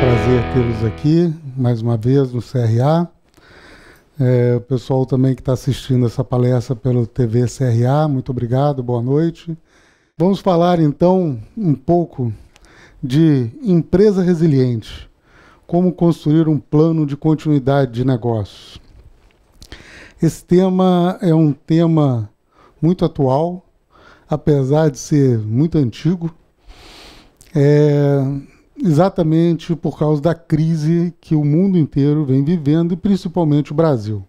prazer tê-los aqui mais uma vez no CRA. O pessoal também que está assistindo essa palestra pelo TV CRA, muito obrigado, boa noite. Vamos falar então um pouco de empresa resiliente, como construir um plano de continuidade de negócios. Esse tema é um tema muito atual, apesar de ser muito antigo, exatamente por causa da crise que o mundo inteiro vem vivendo e principalmente o Brasil.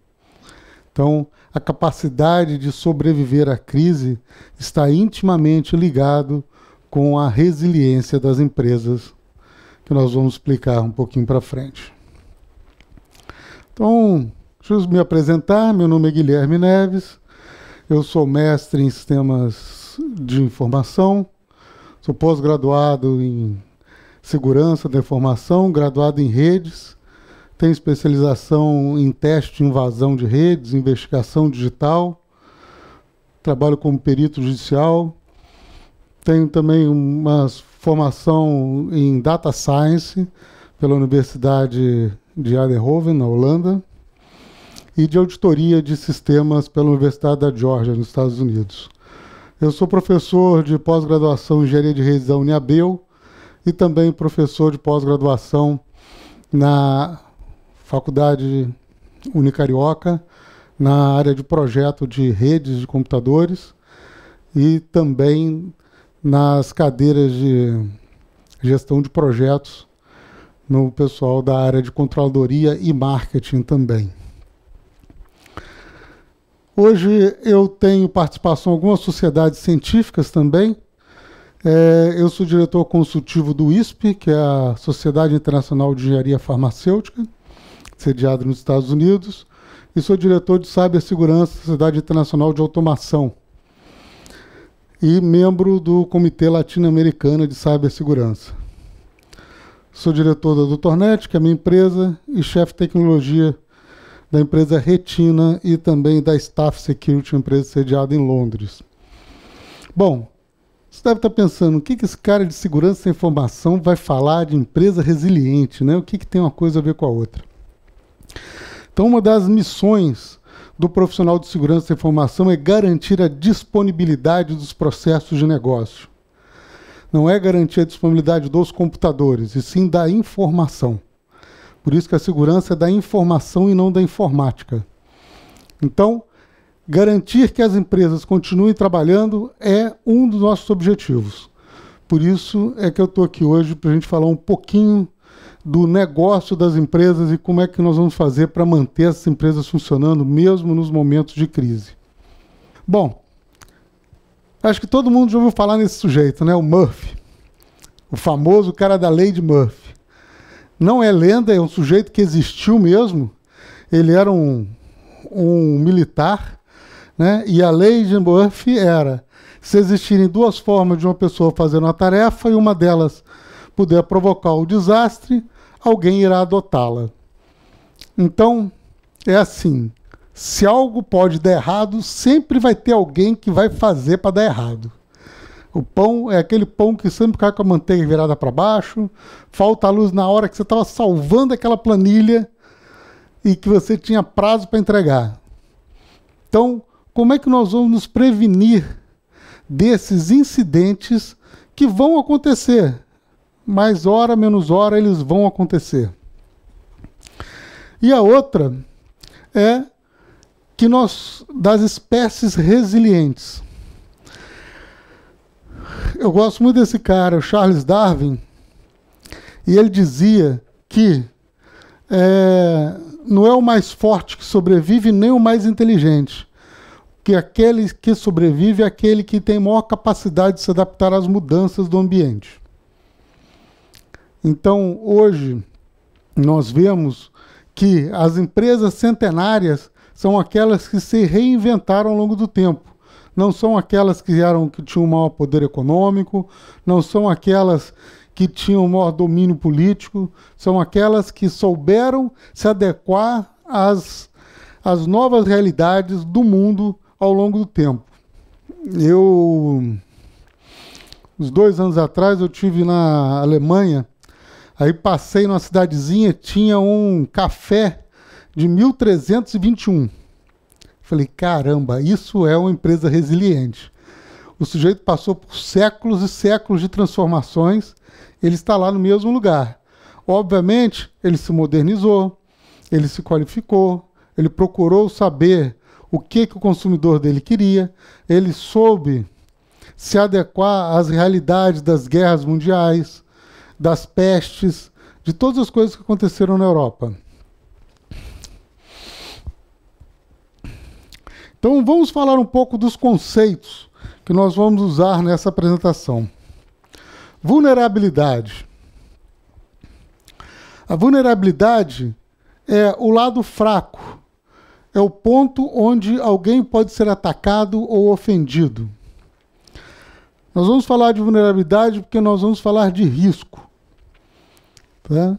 Então, a capacidade de sobreviver à crise está intimamente ligado com a resiliência das empresas, que nós vamos explicar um pouquinho para frente. Então, deixa eu me apresentar, meu nome é Guilherme Neves, eu sou mestre em sistemas de informação, sou pós-graduado em segurança da informação, graduado em redes, tenho especialização em teste de invasão de redes, investigação digital, trabalho como perito judicial, tenho também uma formação em Data Science pela Universidade de Eindhoven, na Holanda, e de auditoria de sistemas pela Universidade da Geórgia, nos Estados Unidos. Eu sou professor de pós-graduação em engenharia de redes da Uniabel e também professor de pós-graduação na Faculdade Unicarioca, na área de projeto de redes de computadores e também nas cadeiras de gestão de projetos no pessoal da área de controladoria e marketing também. Hoje eu tenho participação em algumas sociedades científicas também. Eu sou diretor consultivo do ISP, que é a Sociedade Internacional de Engenharia Farmacêutica, sediada nos Estados Unidos, e sou diretor de cibersegurança da Sociedade Internacional de Automação e membro do Comitê Latino-Americano de Cibersegurança. Sou diretor da Doutornet, que é a minha empresa, e chefe de tecnologia da empresa Retina e também da Staff Security, uma empresa sediada em Londres. Bom, você deve estar pensando, o que esse cara de segurança da informação vai falar de empresa resiliente, né? O que tem uma coisa a ver com a outra? Então, uma das missões do profissional de segurança da informação é garantir a disponibilidade dos processos de negócio. Não é garantir a disponibilidade dos computadores, e sim da informação. Por isso que a segurança é da informação e não da informática. Então, garantir que as empresas continuem trabalhando é um dos nossos objetivos. Por isso é que eu estou aqui hoje para a gente falar um pouquinho do negócio das empresas e como é que nós vamos fazer para manter essas empresas funcionando mesmo nos momentos de crise. Bom, acho que todo mundo já ouviu falar nesse sujeito, né? O Murphy, o famoso cara da lei de Murphy. Não é lenda, é um sujeito que existiu mesmo. Ele era um militar, né? E a lei de Murphy era: se existirem duas formas de uma pessoa fazer uma tarefa e uma delas puder provocar o desastre, alguém irá adotá-la. Então, é assim, se algo pode dar errado, sempre vai ter alguém que vai fazer para dar errado. O pão é aquele pão que sempre cai com a manteiga virada para baixo, falta a luz na hora que você estava salvando aquela planilha e que você tinha prazo para entregar. Então, como é que nós vamos nos prevenir desses incidentes que vão acontecer? Mais hora, menos hora, eles vão acontecer. E a outra é que das espécies resilientes. Eu gosto muito desse cara, o Charles Darwin, e ele dizia que não é o mais forte que sobrevive, nem o mais inteligente, que aquele que sobrevive é aquele que tem maior capacidade de se adaptar às mudanças do ambiente. Então, hoje, nós vemos que as empresas centenárias são aquelas que se reinventaram ao longo do tempo. Não são aquelas que tinham maior poder econômico, não são aquelas que tinham maior domínio político, são aquelas que souberam se adequar às novas realidades do mundo ao longo do tempo. Uns 2 anos atrás, eu estive na Alemanha Aí passei numa cidadezinha, tinha um café de 1321. Falei, caramba, isso é uma empresa resiliente. O sujeito passou por séculos e séculos de transformações, ele está lá no mesmo lugar. Obviamente, ele se modernizou, ele se qualificou, ele procurou saber o que o consumidor dele queria, ele soube se adequar às realidades das guerras mundiais, das pestes, de todas as coisas que aconteceram na Europa. Então vamos falar um pouco dos conceitos que nós vamos usar nessa apresentação. Vulnerabilidade. A vulnerabilidade é o lado fraco, é o ponto onde alguém pode ser atacado ou ofendido. Nós vamos falar de vulnerabilidade porque nós vamos falar de risco. Tá?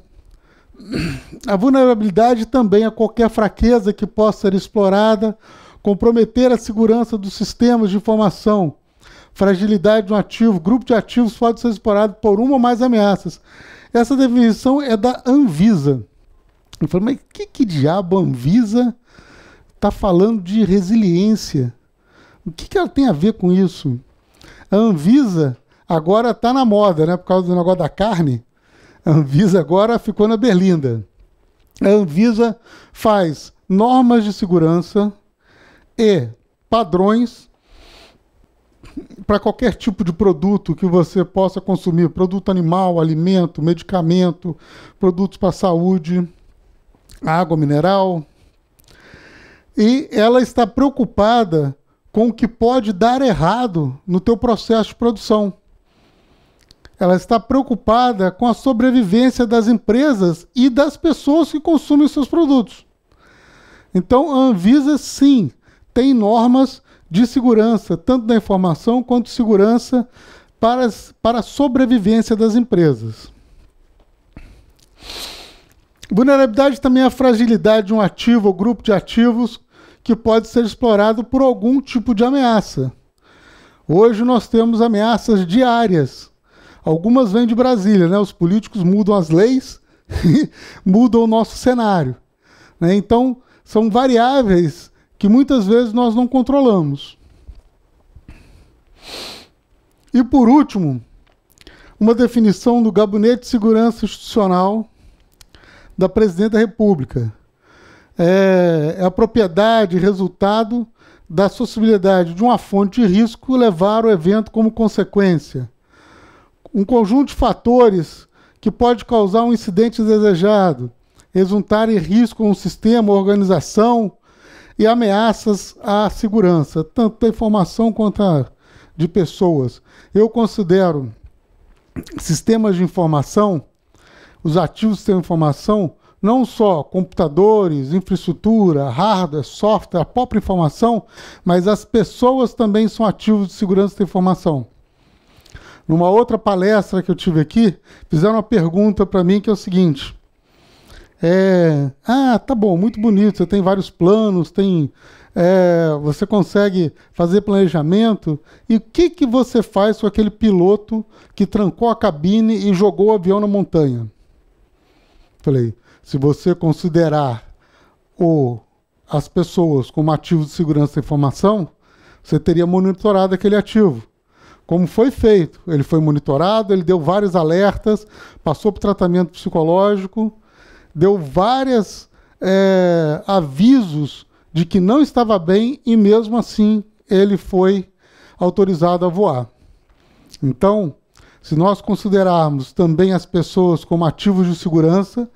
A vulnerabilidade também é qualquer fraqueza que possa ser explorada, comprometer a segurança dos sistemas de informação, fragilidade de um ativo, grupo de ativos pode ser explorado por uma ou mais ameaças. Essa definição é da Anvisa. Eu falei, mas que diabo a Anvisa está falando de resiliência? O que ela tem a ver com isso? A Anvisa agora está na moda, né? Por causa do negócio da carne. A Anvisa agora ficou na berlinda. A Anvisa faz normas de segurança e padrões para qualquer tipo de produto que você possa consumir, produto animal, alimento, medicamento, produtos para a saúde, água mineral. E ela está preocupada com o que pode dar errado no teu processo de produção. Ela está preocupada com a sobrevivência das empresas e das pessoas que consumem os seus produtos. Então, a Anvisa, sim, tem normas de segurança, tanto da informação quanto segurança para a sobrevivência das empresas. Vulnerabilidade também é a fragilidade de um ativo ou grupo de ativos que pode ser explorado por algum tipo de ameaça. Hoje nós temos ameaças diárias. Algumas vêm de Brasília, né? Os políticos mudam as leis e mudam o nosso cenário. Né? Então, são variáveis que muitas vezes nós não controlamos. E por último, uma definição do Gabinete de Segurança Institucional da Presidente da República. É a propriedade, resultado da sociabilidade de uma fonte de risco levar o evento como consequência. Um conjunto de fatores que pode causar um incidente desejado, resultar em risco a um sistema, organização, e ameaças à segurança, tanto da informação quanto de pessoas. Eu considero sistemas de informação, os ativos de sistema de informação, não só computadores, infraestrutura, hardware, software, a própria informação, mas as pessoas também são ativos de segurança da informação. Numa outra palestra que eu tive aqui, fizeram uma pergunta para mim que é o seguinte: tá bom, muito bonito, você tem vários planos, você consegue fazer planejamento, e o que você faz com aquele piloto que trancou a cabine e jogou o avião na montanha? Falei, se você considerar as pessoas como ativos de segurança da informação, você teria monitorado aquele ativo. Como foi feito? Ele foi monitorado, ele deu vários alertas, passou por tratamento psicológico, deu vários avisos de que não estava bem e mesmo assim ele foi autorizado a voar. Então, se nós considerarmos também as pessoas como ativos de segurança,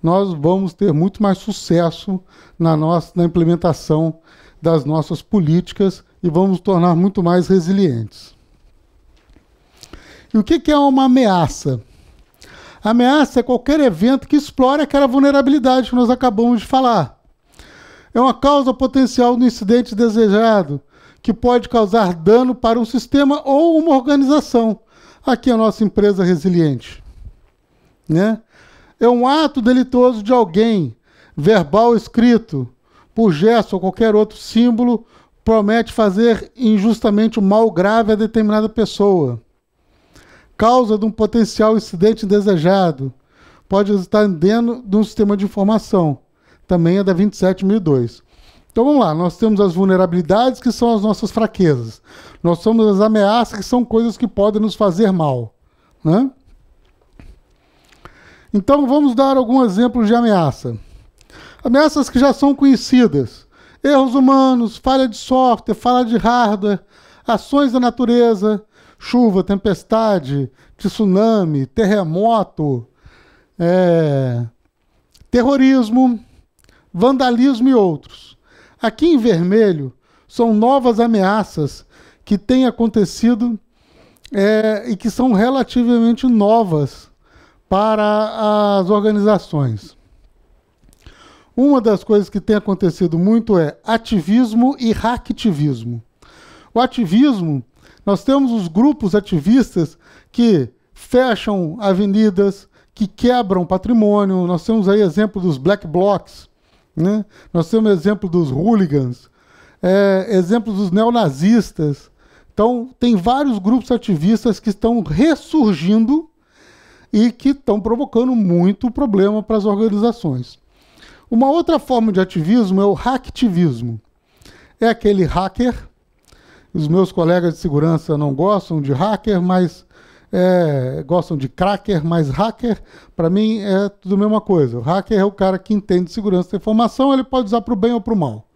nós vamos ter muito mais sucesso na implementação das nossas políticas e vamos nos tornar muito mais resilientes. E o que é uma ameaça? A ameaça é qualquer evento que explore aquela vulnerabilidade que nós acabamos de falar. É uma causa potencial do incidente desejado, que pode causar dano para um sistema ou uma organização. Aqui é a nossa empresa resiliente. Né? É um ato delituoso de alguém, verbal ou escrito, por gesto ou qualquer outro símbolo, promete fazer injustamente um mal grave a determinada pessoa. Causa de um potencial incidente indesejado, pode estar dentro de um sistema de informação. Também é da 27002. Então vamos lá, nós temos as vulnerabilidades, que são as nossas fraquezas. Nós temos as ameaças, que são coisas que podem nos fazer mal, né? Então vamos dar alguns exemplos de ameaça. Ameaças que já são conhecidas. Erros humanos, falha de software, falha de hardware, ações da natureza, chuva, tempestade, tsunami, terremoto, terrorismo, vandalismo e outros. Aqui em vermelho são novas ameaças que têm acontecido e que são relativamente novas para as organizações. Uma das coisas que tem acontecido muito é ativismo e hacktivismo. O ativismo, nós temos os grupos ativistas que fecham avenidas, que quebram patrimônio. Nós temos aí exemplo dos black blocs, né? Nós temos exemplo dos hooligans, exemplo dos neonazistas. Então, tem vários grupos ativistas que estão ressurgindo e que estão provocando muito problema para as organizações. Uma outra forma de ativismo é o hacktivismo. É aquele hacker, os meus colegas de segurança não gostam de hacker, mas gostam de cracker, mas hacker, para mim, é tudo a mesma coisa. O hacker é o cara que entende de segurança da informação, ele pode usar para o bem ou para o mal.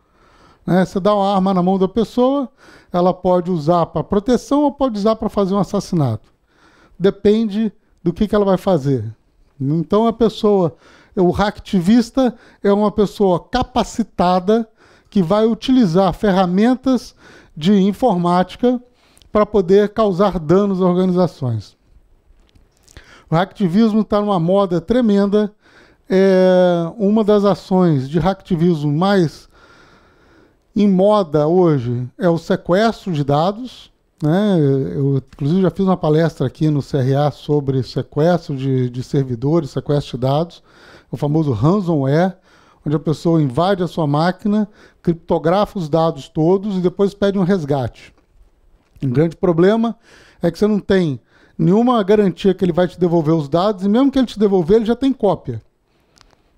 Você dá uma arma na mão da pessoa, ela pode usar para proteção ou pode usar para fazer um assassinato. Depende do que ela vai fazer. Então, o hacktivista é uma pessoa capacitada que vai utilizar ferramentas de informática para poder causar danos às organizações. O hacktivismo está numa moda tremenda. Uma das ações de hacktivismo mais em moda hoje é o sequestro de dados, né? Eu, inclusive, já fiz uma palestra aqui no CRA sobre sequestro de servidores, sequestro de dados, o famoso ransomware, onde a pessoa invade a sua máquina, criptografa os dados todos e depois pede um resgate. Um grande problema é que você não tem nenhuma garantia que ele vai te devolver os dados, e mesmo que ele te devolver, ele já tem cópia.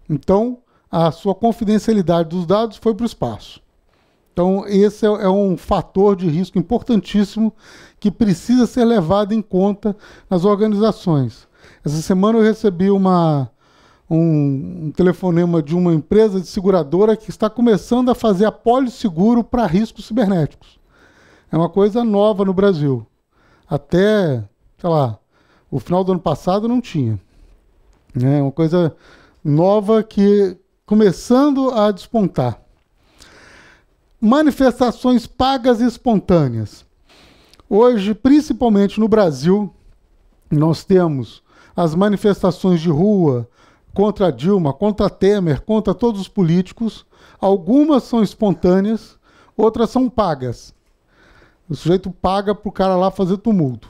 Então, a sua confidencialidade dos dados foi para o espaço. Então, esse é um fator de risco importantíssimo que precisa ser levado em conta nas organizações. Essa semana eu recebi um telefonema de uma empresa de seguradora que está começando a fazer apólice seguro para riscos cibernéticos. É uma coisa nova no Brasil. Até, sei lá, o final do ano passado não tinha. É uma coisa nova que começando a despontar. Manifestações pagas e espontâneas. Hoje, principalmente no Brasil, nós temos as manifestações de rua contra Dilma, contra Temer, contra todos os políticos. Algumas são espontâneas, outras são pagas. O sujeito paga para o cara lá fazer tumulto.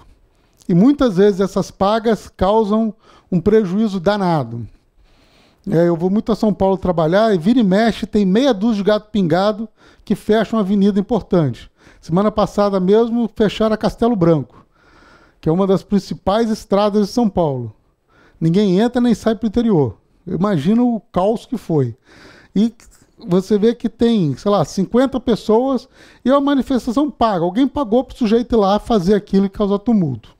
E muitas vezes essas pagas causam um prejuízo danado. Eu vou muito a São Paulo trabalhar e vira e mexe, tem meia dúzia de gato pingado que fecha uma avenida importante. Semana passada mesmo fecharam a Castelo Branco, que é uma das principais estradas de São Paulo. Ninguém entra nem sai para o interior. Imagina o caos que foi. E você vê que tem, sei lá, 50 pessoas e é uma manifestação paga. Alguém pagou para o sujeito ir lá fazer aquilo e causar tumulto.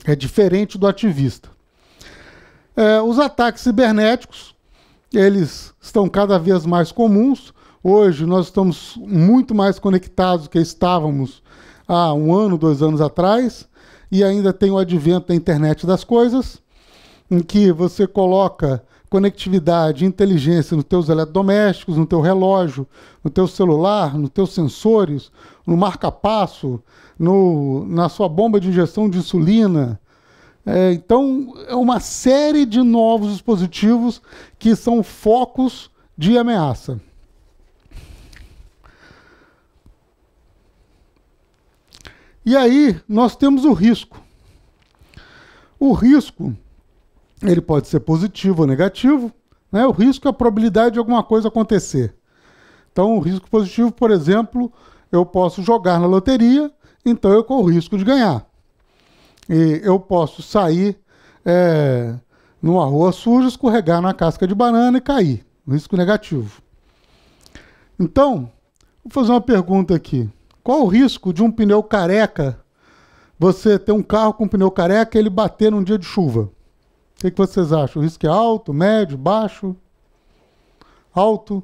É diferente do ativista. Os ataques cibernéticos, eles estão cada vez mais comuns. Hoje nós estamos muito mais conectados do que estávamos há 1 ano, 2 anos atrás, e ainda tem o advento da internet das coisas, em que você coloca conectividade e inteligência nos teus eletrodomésticos, no teu relógio, no teu celular, nos teus sensores, no marca-passo, na sua bomba de injeção de insulina. Então, é uma série de novos dispositivos que são focos de ameaça. E aí, nós temos o risco. O risco, ele pode ser positivo ou negativo, né? O risco é a probabilidade de alguma coisa acontecer. Então, o risco positivo, por exemplo, eu posso jogar na loteria, então eu corro o risco de ganhar. E eu posso sair numa rua suja, escorregar na casca de banana e cair. Risco negativo. Então, vou fazer uma pergunta aqui. Qual o risco de um pneu careca, você ter um carro com pneu careca e ele bater num dia de chuva? O que vocês acham? O risco é alto, médio, baixo? Alto,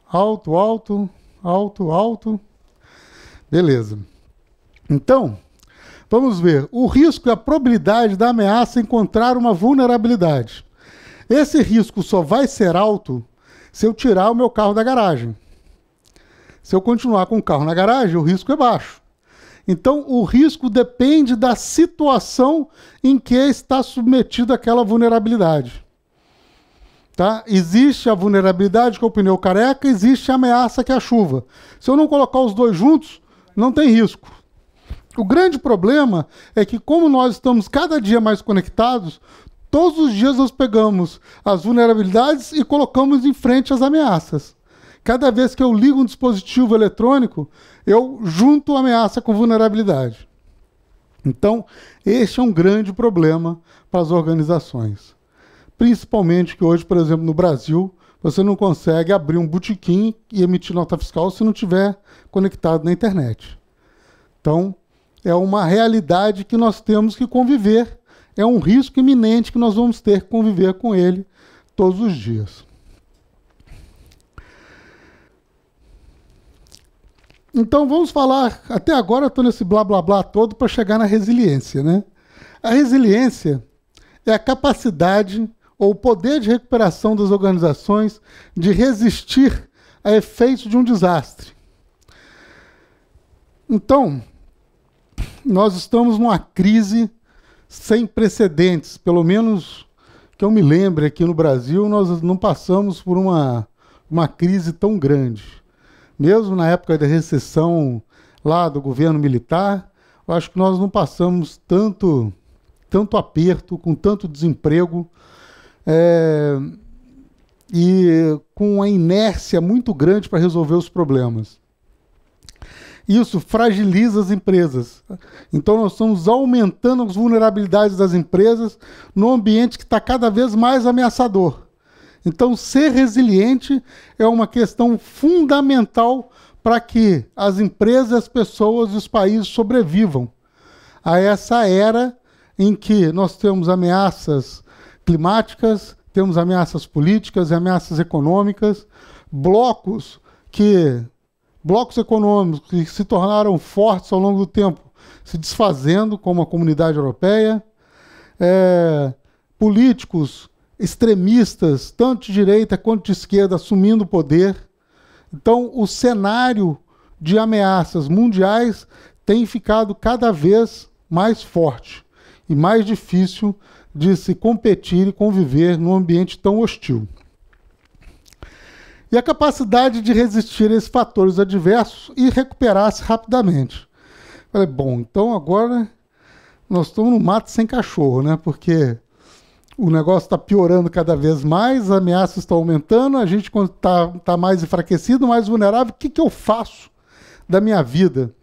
alto, alto, alto, alto. Beleza. Então, vamos ver. O risco é a probabilidade da ameaça encontrar uma vulnerabilidade. Esse risco só vai ser alto se eu tirar o meu carro da garagem. Se eu continuar com o carro na garagem, o risco é baixo. Então, o risco depende da situação em que está submetido aquela vulnerabilidade. Tá? Existe a vulnerabilidade, que é o pneu careca, existe a ameaça, que é a chuva. Se eu não colocar os dois juntos, não tem risco. O grande problema é que, como nós estamos cada dia mais conectados, todos os dias nós pegamos as vulnerabilidades e colocamos em frente às ameaças. Cada vez que eu ligo um dispositivo eletrônico, eu junto a ameaça com vulnerabilidade. Então, este é um grande problema para as organizações. Principalmente que hoje, por exemplo, no Brasil, você não consegue abrir um botequim e emitir nota fiscal se não estiver conectado na internet. Então, é uma realidade que nós temos que conviver, é um risco iminente que nós vamos ter que conviver com ele todos os dias. Então vamos falar, até agora eu estou nesse blá blá blá todo para chegar na resiliência, né? A resiliência é a capacidade ou o poder de recuperação das organizações de resistir a efeitos de um desastre. Então, nós estamos numa crise sem precedentes, pelo menos que eu me lembre aqui no Brasil, nós não passamos por uma crise tão grande. Mesmo na época da recessão lá do governo militar, eu acho que nós não passamos tanto aperto, com tanto desemprego, e com uma inércia muito grande para resolver os problemas. Isso fragiliza as empresas. Então nós estamos aumentando as vulnerabilidades das empresas num ambiente que está cada vez mais ameaçador. Então, ser resiliente é uma questão fundamental para que as empresas, as pessoas e os países sobrevivam a essa era em que nós temos ameaças climáticas, temos ameaças políticas e ameaças econômicas, blocos econômicos que se tornaram fortes ao longo do tempo, se desfazendo, como a Comunidade Europeia, políticos extremistas, tanto de direita quanto de esquerda, assumindo o poder. Então, o cenário de ameaças mundiais tem ficado cada vez mais forte e mais difícil de se competir e conviver num ambiente tão hostil. E a capacidade de resistir a esses fatores adversos e recuperar-se rapidamente. Falei, bom, então agora nós estamos no mato sem cachorro, né? Porque o negócio está piorando cada vez mais, as ameaças estão aumentando, a gente está mais enfraquecido, mais vulnerável. O que eu faço da minha vida?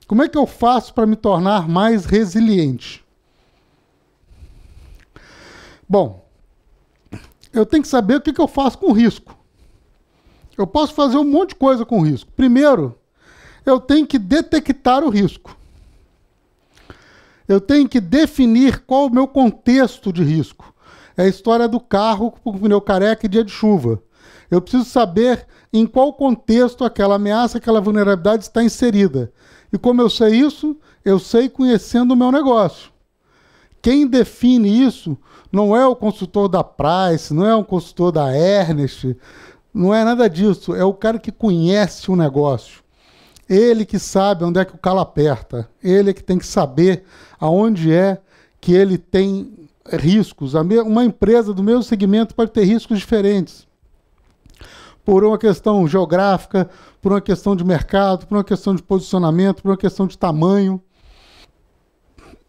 Como é que eu faço para me tornar mais resiliente? Bom, eu tenho que saber o que eu faço com o risco. Eu posso fazer um monte de coisa com o risco. Primeiro, eu tenho que detectar o risco. Eu tenho que definir qual é o meu contexto de risco. É a história do carro com pneu careca e dia de chuva. Eu preciso saber em qual contexto aquela ameaça, aquela vulnerabilidade está inserida. E como eu sei isso? Eu sei conhecendo o meu negócio. Quem define isso não é o consultor da Price, não é o consultor da Ernest, não é nada disso. É o cara que conhece o negócio. Ele que sabe onde é que o calo aperta. Ele é que tem que saber aonde é que ele tem riscos. Uma empresa do mesmo segmento pode ter riscos diferentes. Por uma questão geográfica, por uma questão de mercado, por uma questão de posicionamento, por uma questão de tamanho,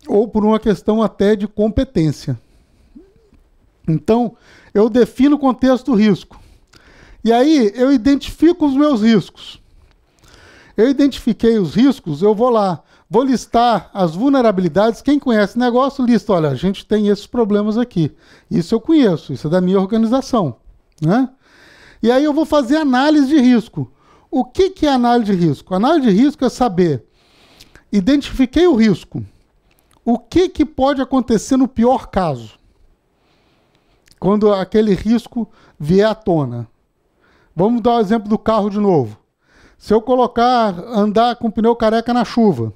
ou por uma questão até de competência. Então, eu defino o contexto do risco. E aí, eu identifico os meus riscos. Eu identifiquei os riscos, eu vou vou listar as vulnerabilidades. Quem conhece o negócio, lista, olha, a gente tem esses problemas aqui. Isso eu conheço, isso é da minha organização, né? E aí eu vou fazer análise de risco. O que é análise de risco? Análise de risco é saber, identifiquei o risco, o que pode acontecer no pior caso, quando aquele risco vier à tona. Vamos dar o exemplo do carro de novo. Se eu andar com o pneu careca na chuva,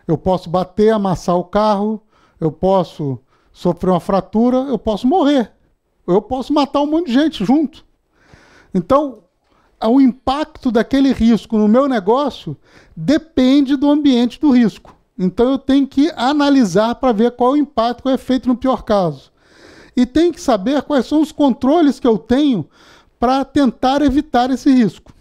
eu posso bater, amassar o carro, eu posso sofrer uma fratura, eu posso morrer, eu posso matar um monte de gente junto. Então, o impacto daquele risco no meu negócio depende do ambiente do risco. Então, eu tenho que analisar para ver qual é o impacto, qual é o efeito no pior caso. E tenho que saber quais são os controles que eu tenho para tentar evitar esse risco.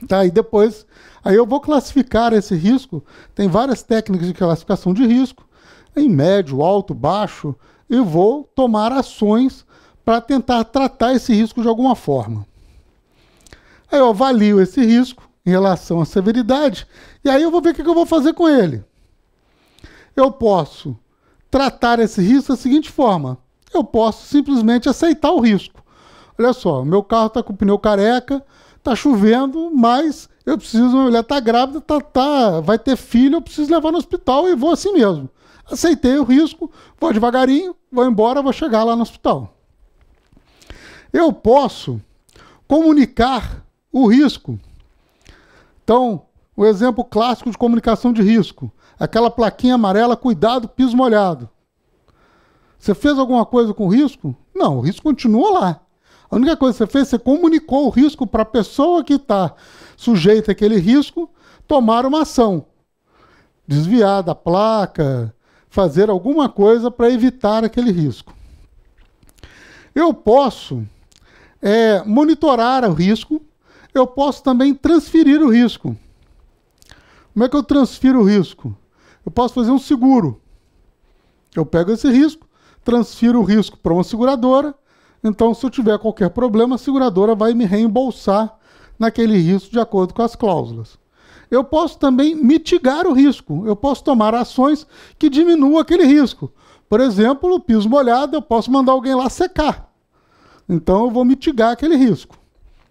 Tá? E depois, aí eu vou classificar esse risco. Tem várias técnicas de classificação de risco, em médio, alto, baixo, e vou tomar ações para tentar tratar esse risco de alguma forma. Aí eu avalio esse risco em relação à severidade, e aí eu vou ver o que eu vou fazer com ele. Eu posso tratar esse risco da seguinte forma: eu posso simplesmente aceitar o risco. Olha só, meu carro está com o pneu careca, está chovendo, mas eu preciso, minha mulher está grávida, vai ter filho, eu preciso levar no hospital e vou assim mesmo. Aceitei o risco, vou devagarinho, vou embora, vou chegar lá no hospital. Eu posso comunicar o risco. Então, o exemplo clássico de comunicação de risco, aquela plaquinha amarela, cuidado, piso molhado. Você fez alguma coisa com o risco? Não, o risco continua lá. A única coisa que você fez, você comunicou o risco para a pessoa que está sujeita àquele risco tomar uma ação. Desviar da placa, fazer alguma coisa para evitar aquele risco. Eu posso monitorar o risco, eu posso também transferir o risco. Como é que eu transfiro o risco? Eu posso fazer um seguro. Eu pego esse risco, transfiro o risco para uma seguradora, então se eu tiver qualquer problema, a seguradora vai me reembolsar naquele risco de acordo com as cláusulas. Eu posso também mitigar o risco, eu posso tomar ações que diminuam aquele risco. Por exemplo, o piso molhado, eu posso mandar alguém lá secar. Então eu vou mitigar aquele risco.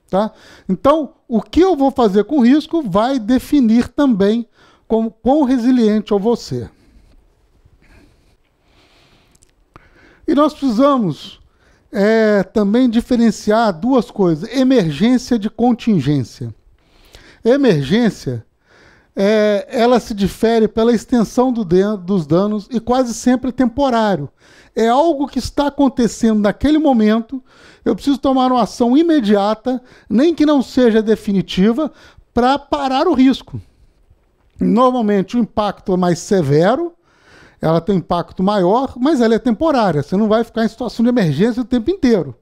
Tá? Então, o que eu vou fazer com o risco vai definir também quão resiliente eu vou ser. E nós precisamos também diferenciar duas coisas: emergência de contingência. Emergência, ela se difere pela extensão dos danos e quase sempre é temporário. É algo que está acontecendo naquele momento, eu preciso tomar uma ação imediata, nem que não seja definitiva, para parar o risco. Normalmente o impacto é mais severo, ela tem um impacto maior, mas ela é temporária. Você não vai ficar em situação de emergência o tempo inteiro.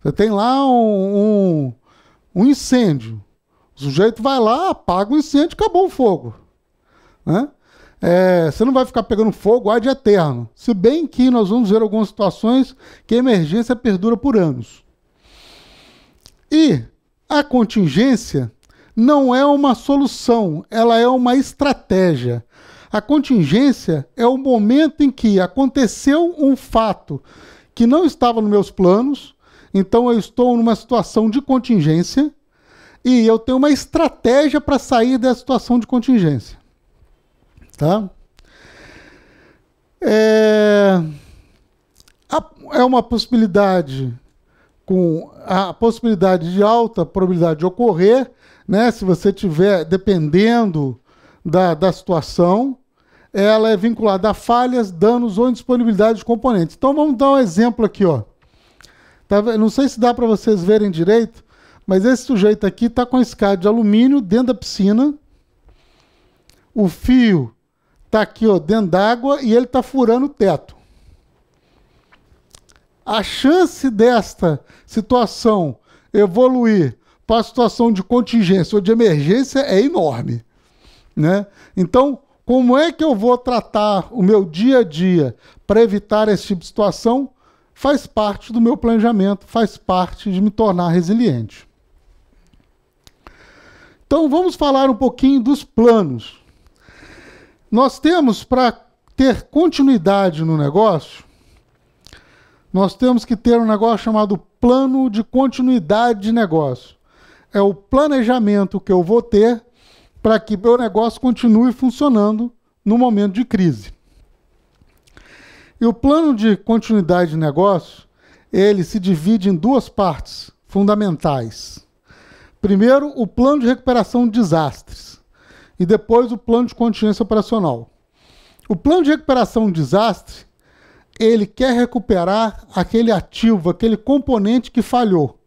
Você tem lá um incêndio. O sujeito vai lá, apaga o incêndio, acabou o fogo. Né? Você não vai ficar pegando fogo ad eterno. Se bem que nós vamos ver algumas situações que a emergência perdura por anos. E a contingência não é uma solução, ela é uma estratégia. A contingência é o momento em que aconteceu um fato que não estava nos meus planos, então eu estou numa situação de contingência e eu tenho uma estratégia para sair dessa situação de contingência. Tá? É uma possibilidade com a possibilidade de alta probabilidade de ocorrer, né? Se você tiver, dependendo da situação, ela é vinculada a falhas, danos ou indisponibilidade de componentes. Então vamos dar um exemplo aqui, ó. Não sei se dá para vocês verem direito, mas esse sujeito aqui está com a escada de alumínio dentro da piscina. O fio está aqui, ó, dentro d'água e ele está furando o teto. A chance desta situação evoluir para a situação de contingência ou de emergência é enorme, né? Então, como é que eu vou tratar o meu dia a dia para evitar esse tipo de situação? Faz parte do meu planejamento, faz parte de me tornar resiliente. Então, vamos falar um pouquinho dos planos. Nós temos, para ter continuidade no negócio, nós temos que ter um negócio chamado plano de continuidade de negócio. É o planejamento que eu vou ter para que meu negócio continue funcionando no momento de crise. E o plano de continuidade de negócio, ele se divide em duas partes fundamentais. Primeiro, o plano de recuperação de desastres e depois o plano de contingência operacional. O plano de recuperação de desastre, ele quer recuperar aquele ativo, aquele componente que falhou.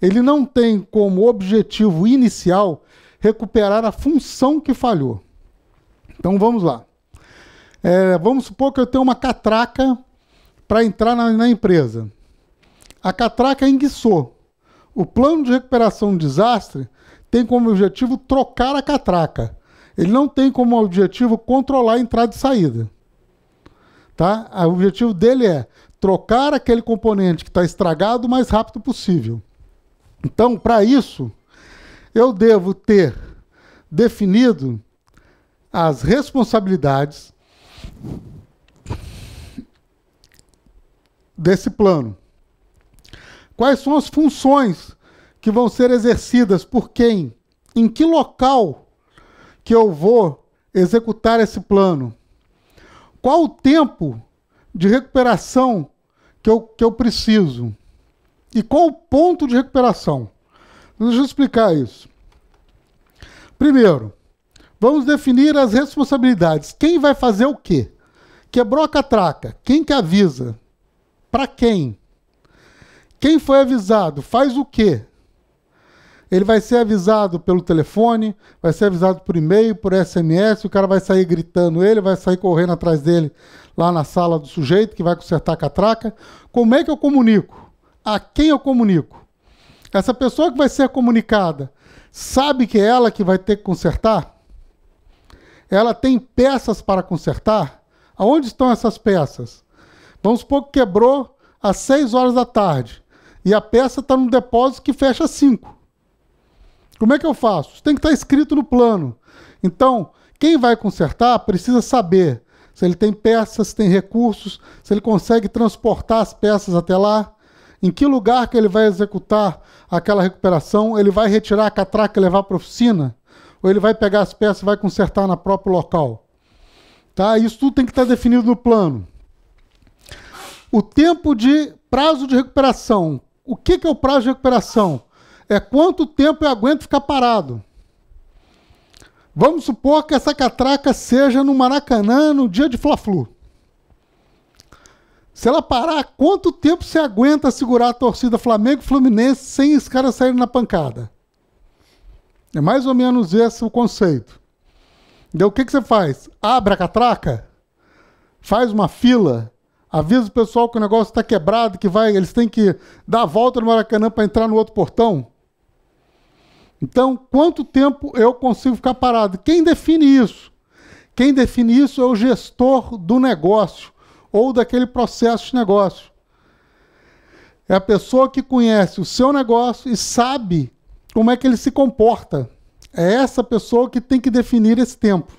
Ele não tem como objetivo inicial recuperar a função que falhou. Então vamos lá. Vamos supor que eu tenho uma catraca para entrar na empresa. A catraca enguiçou. O plano de recuperação de desastre tem como objetivo trocar a catraca. Ele não tem como objetivo controlar a entrada e saída. Tá? O objetivo dele é trocar aquele componente que está estragado o mais rápido possível. Então, para isso, eu devo ter definido as responsabilidades desse plano. Quais são as funções que vão ser exercidas por quem? Em que local que eu vou executar esse plano? Qual o tempo de recuperação que eu preciso? E qual o ponto de recuperação? Deixa eu explicar isso. Primeiro, vamos definir as responsabilidades. Quem vai fazer o quê? Quebrou a catraca. Quem que avisa? Para quem? Quem foi avisado? Faz o quê? Ele vai ser avisado pelo telefone, vai ser avisado por e-mail, por SMS, o cara vai sair gritando ele, vai sair correndo atrás dele lá na sala do sujeito que vai consertar a catraca. Como é que eu comunico? A quem eu comunico? Essa pessoa que vai ser comunicada sabe que é ela que vai ter que consertar? Ela tem peças para consertar? Aonde estão essas peças? Vamos supor que quebrou às 6 horas da tarde e a peça está no depósito que fecha às 5. Como é que eu faço? Isso tem que estar escrito no plano. Então, quem vai consertar precisa saber se ele tem peças, se tem recursos, se ele consegue transportar as peças até lá, em que lugar que ele vai executar aquela recuperação, ele vai retirar a catraca e levar para a oficina, ou ele vai pegar as peças e vai consertar no próprio local. Tá? Isso tudo tem que estar definido no plano. O tempo de prazo de recuperação. O que é o prazo de recuperação? É quanto tempo eu aguento ficar parado. Vamos supor que essa catraca seja no Maracanã no dia de Fla-Flu. Se ela parar, quanto tempo você aguenta segurar a torcida Flamengo e Fluminense sem os caras saírem na pancada? É mais ou menos esse o conceito. Então o que você faz? Abre a catraca, faz uma fila, avisa o pessoal que o negócio está quebrado, que eles têm que dar a volta no Maracanã para entrar no outro portão. Então, quanto tempo eu consigo ficar parado? Quem define isso? Quem define isso é o gestor do negócio ou daquele processo de negócio. É a pessoa que conhece o seu negócio e sabe como é que ele se comporta. É essa pessoa que tem que definir esse tempo.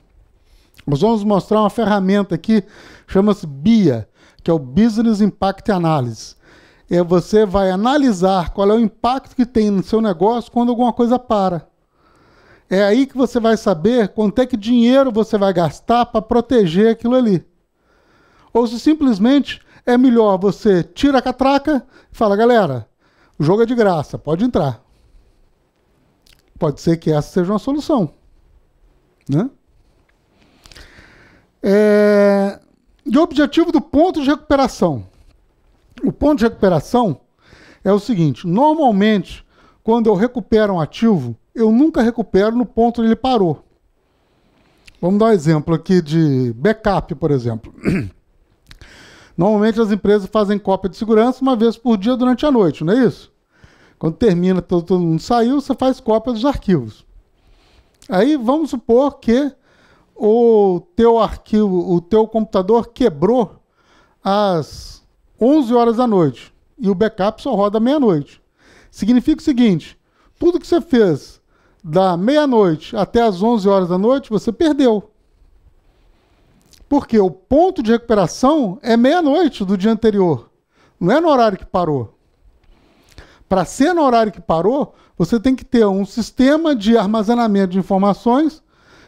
Nós vamos mostrar uma ferramenta aqui, chama-se BIA, que é o Business Impact Analysis. Você vai analisar qual é o impacto que tem no seu negócio quando alguma coisa para. É aí que você vai saber quanto é que dinheiro você vai gastar para proteger aquilo ali. Ou se simplesmente é melhor você tira a catraca e fala, galera, o jogo é de graça, pode entrar. Pode ser que essa seja uma solução. Né? E o objetivo do ponto de recuperação. O ponto de recuperação é o seguinte, normalmente, quando eu recupero um ativo, eu nunca recupero no ponto onde ele parou. Vamos dar um exemplo aqui de backup, por exemplo. Normalmente as empresas fazem cópia de segurança uma vez por dia durante a noite, não é isso? Quando termina, todo mundo saiu, você faz cópia dos arquivos. Aí vamos supor que o teu computador quebrou às 11 horas da noite e o backup só roda meia-noite. Significa o seguinte, tudo que você fez da meia-noite até as 11 horas da noite, você perdeu. Porque o ponto de recuperação é meia-noite do dia anterior. Não é no horário que parou. Para ser no horário que parou, você tem que ter um sistema de armazenamento de informações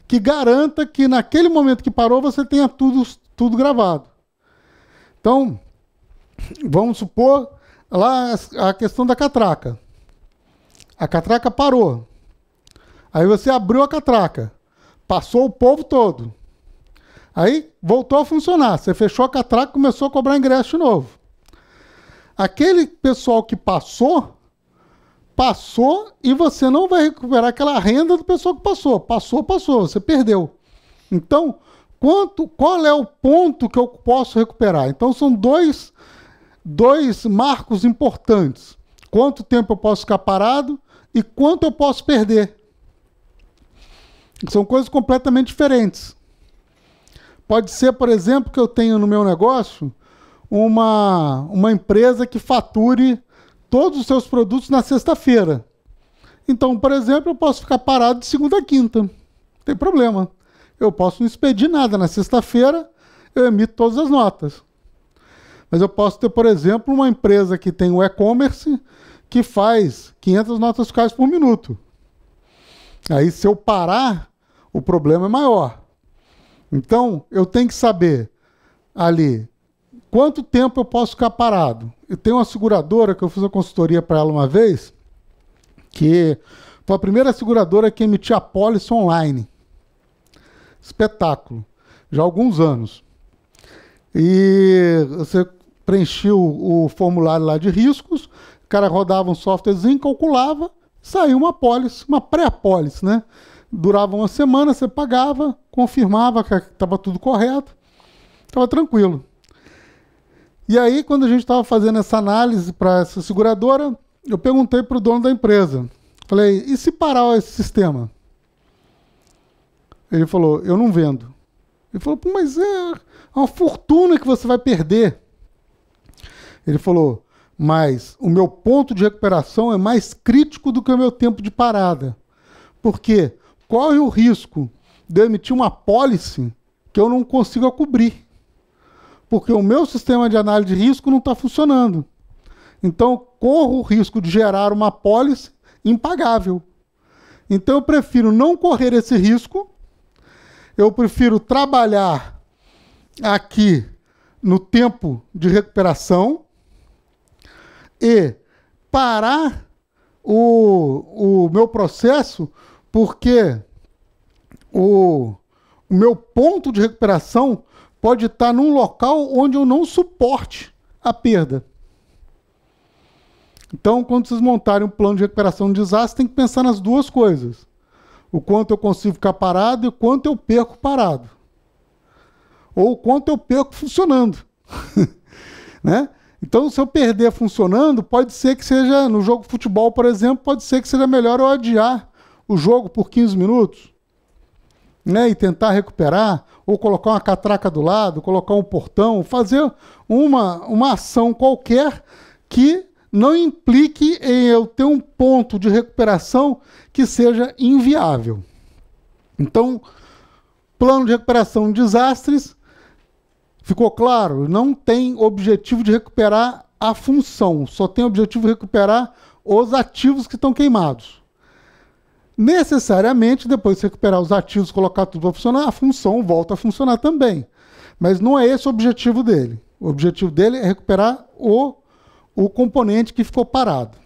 que garanta que naquele momento que parou você tenha tudo gravado. Então, vamos supor lá a questão da catraca. A catraca parou. Aí você abriu a catraca. Passou o povo todo. Aí voltou a funcionar. Você fechou a catraca e começou a cobrar ingresso de novo. Aquele pessoal que passou e você não vai recuperar aquela renda do pessoal que passou. Passou, você perdeu. Então, qual é o ponto que eu posso recuperar? Então, são dois marcos importantes. Quanto tempo eu posso ficar parado e quanto eu posso perder. São coisas completamente diferentes. Pode ser, por exemplo, que eu tenho no meu negócio uma empresa que fature todos os seus produtos na sexta-feira. Então, por exemplo, eu posso ficar parado de segunda a quinta. Não tem problema. Eu posso não expedir nada. Na sexta-feira, eu emito todas as notas. Mas eu posso ter, por exemplo, uma empresa que tem o e-commerce que faz 500 notas fiscais por minuto. Aí, se eu parar, o problema é maior. Então, eu tenho que saber ali quanto tempo eu posso ficar parado. Eu tenho uma seguradora que eu fiz uma consultoria para ela uma vez, que foi a primeira seguradora que emitia apólice online. Espetáculo. Já há alguns anos. E você preenchia o formulário lá de riscos, o cara rodava um softwarezinho, calculava, saiu uma apólice, uma pré-apólice, né? Durava uma semana, você pagava, confirmava que estava tudo correto, estava tranquilo. E aí, quando a gente estava fazendo essa análise para essa seguradora, eu perguntei para o dono da empresa. Falei, e se parar esse sistema? Ele falou, eu não vendo. Ele falou, pô, mas é uma fortuna que você vai perder. Ele falou, mas o meu ponto de recuperação é mais crítico do que o meu tempo de parada. Por quê? Corre o risco de eu emitir uma apólice que eu não consigo cobrir. Porque o meu sistema de análise de risco não está funcionando. Então, corro o risco de gerar uma apólice impagável. Então, eu prefiro não correr esse risco, eu prefiro trabalhar aqui no tempo de recuperação e parar o meu processo, porque o meu ponto de recuperação pode estar num local onde eu não suporte a perda. Então, quando vocês montarem um plano de recuperação de desastre, tem que pensar nas duas coisas. O quanto eu consigo ficar parado e o quanto eu perco parado. Ou o quanto eu perco funcionando. Né? Então, se eu perder funcionando, pode ser que seja, no jogo de futebol, por exemplo, pode ser que seja melhor eu adiar o jogo por 15 minutos, né, e tentar recuperar, ou colocar uma catraca do lado, colocar um portão, fazer uma ação qualquer que não implique em eu ter um ponto de recuperação que seja inviável. Então, plano de recuperação de desastres, ficou claro? Não tem objetivo de recuperar a função, só tem objetivo de recuperar os ativos que estão queimados. Necessariamente, depois de recuperar os ativos, colocar tudo para funcionar, a função volta a funcionar também. Mas não é esse o objetivo dele. O objetivo dele é recuperar o componente que ficou parado.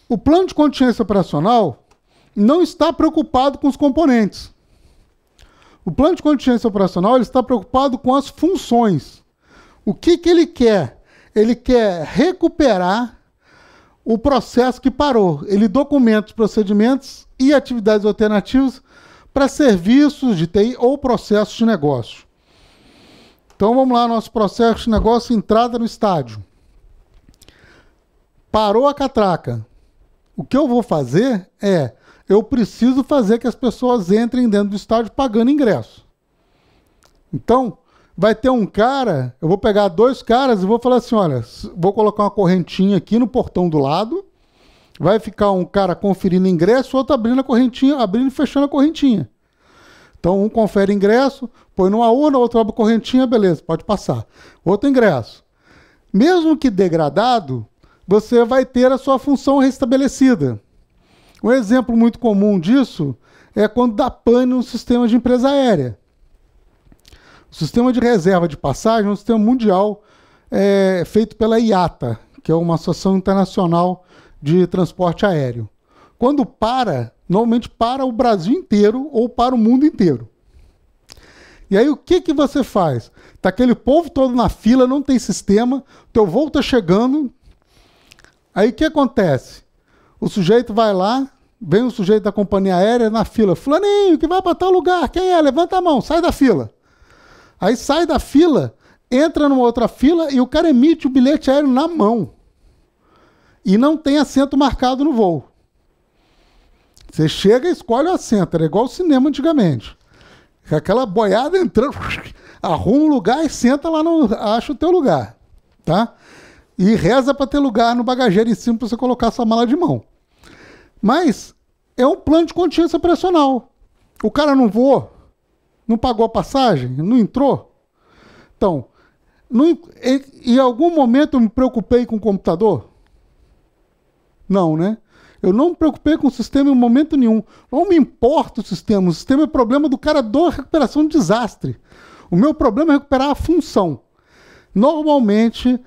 O plano de contingência operacional não está preocupado com os componentes. O plano de contingência operacional ele está preocupado com as funções. O que ele quer? Ele quer recuperar o processo que parou. Ele documenta os procedimentos e atividades alternativas para serviços de TI ou processos de negócio. Então vamos lá, nosso processo de negócio, entrada no estádio. Parou a catraca. O que eu vou fazer é, eu preciso fazer que as pessoas entrem dentro do estádio pagando ingresso. Então, vai ter um cara, eu vou pegar dois caras e vou falar assim, olha, vou colocar uma correntinha aqui no portão do lado, vai ficar um cara conferindo ingresso, outro abrindo a correntinha, abrindo e fechando a correntinha. Então, um confere ingresso, põe numa urna, outro abre correntinha, beleza, pode passar. Outro ingresso. Mesmo que degradado, você vai ter a sua função restabelecida. Um exemplo muito comum disso é quando dá pane no sistema de empresa aérea. O sistema de reserva de passagem é um sistema mundial feito pela IATA, que é uma associação internacional de transporte aéreo. Quando para, normalmente para o Brasil inteiro ou para o mundo inteiro. E aí o que você faz? Tá aquele povo todo na fila, não tem sistema, teu voo tá chegando. Aí o que acontece? O sujeito vai lá, vem o sujeito da companhia aérea na fila. Fulaninho, que vai para tal lugar, quem é? Levanta a mão, sai da fila. Aí sai da fila, entra numa outra fila e o cara emite o bilhete aéreo na mão. E não tem assento marcado no voo. Você chega e escolhe o assento, era igual o cinema antigamente. Aquela boiada entrando, arruma um lugar e senta lá, acha o teu lugar. Tá? E reza para ter lugar no bagageiro em cima para você colocar sua mala de mão. Mas é um plano de contingência operacional. O cara não voou, não pagou a passagem, não entrou. Então, em algum momento eu me preocupei com o computador? Não, né? Eu não me preocupei com o sistema em momento nenhum. Não me importa o sistema. O sistema é problema do cara da recuperação de desastre. O meu problema é recuperar a função. Normalmente,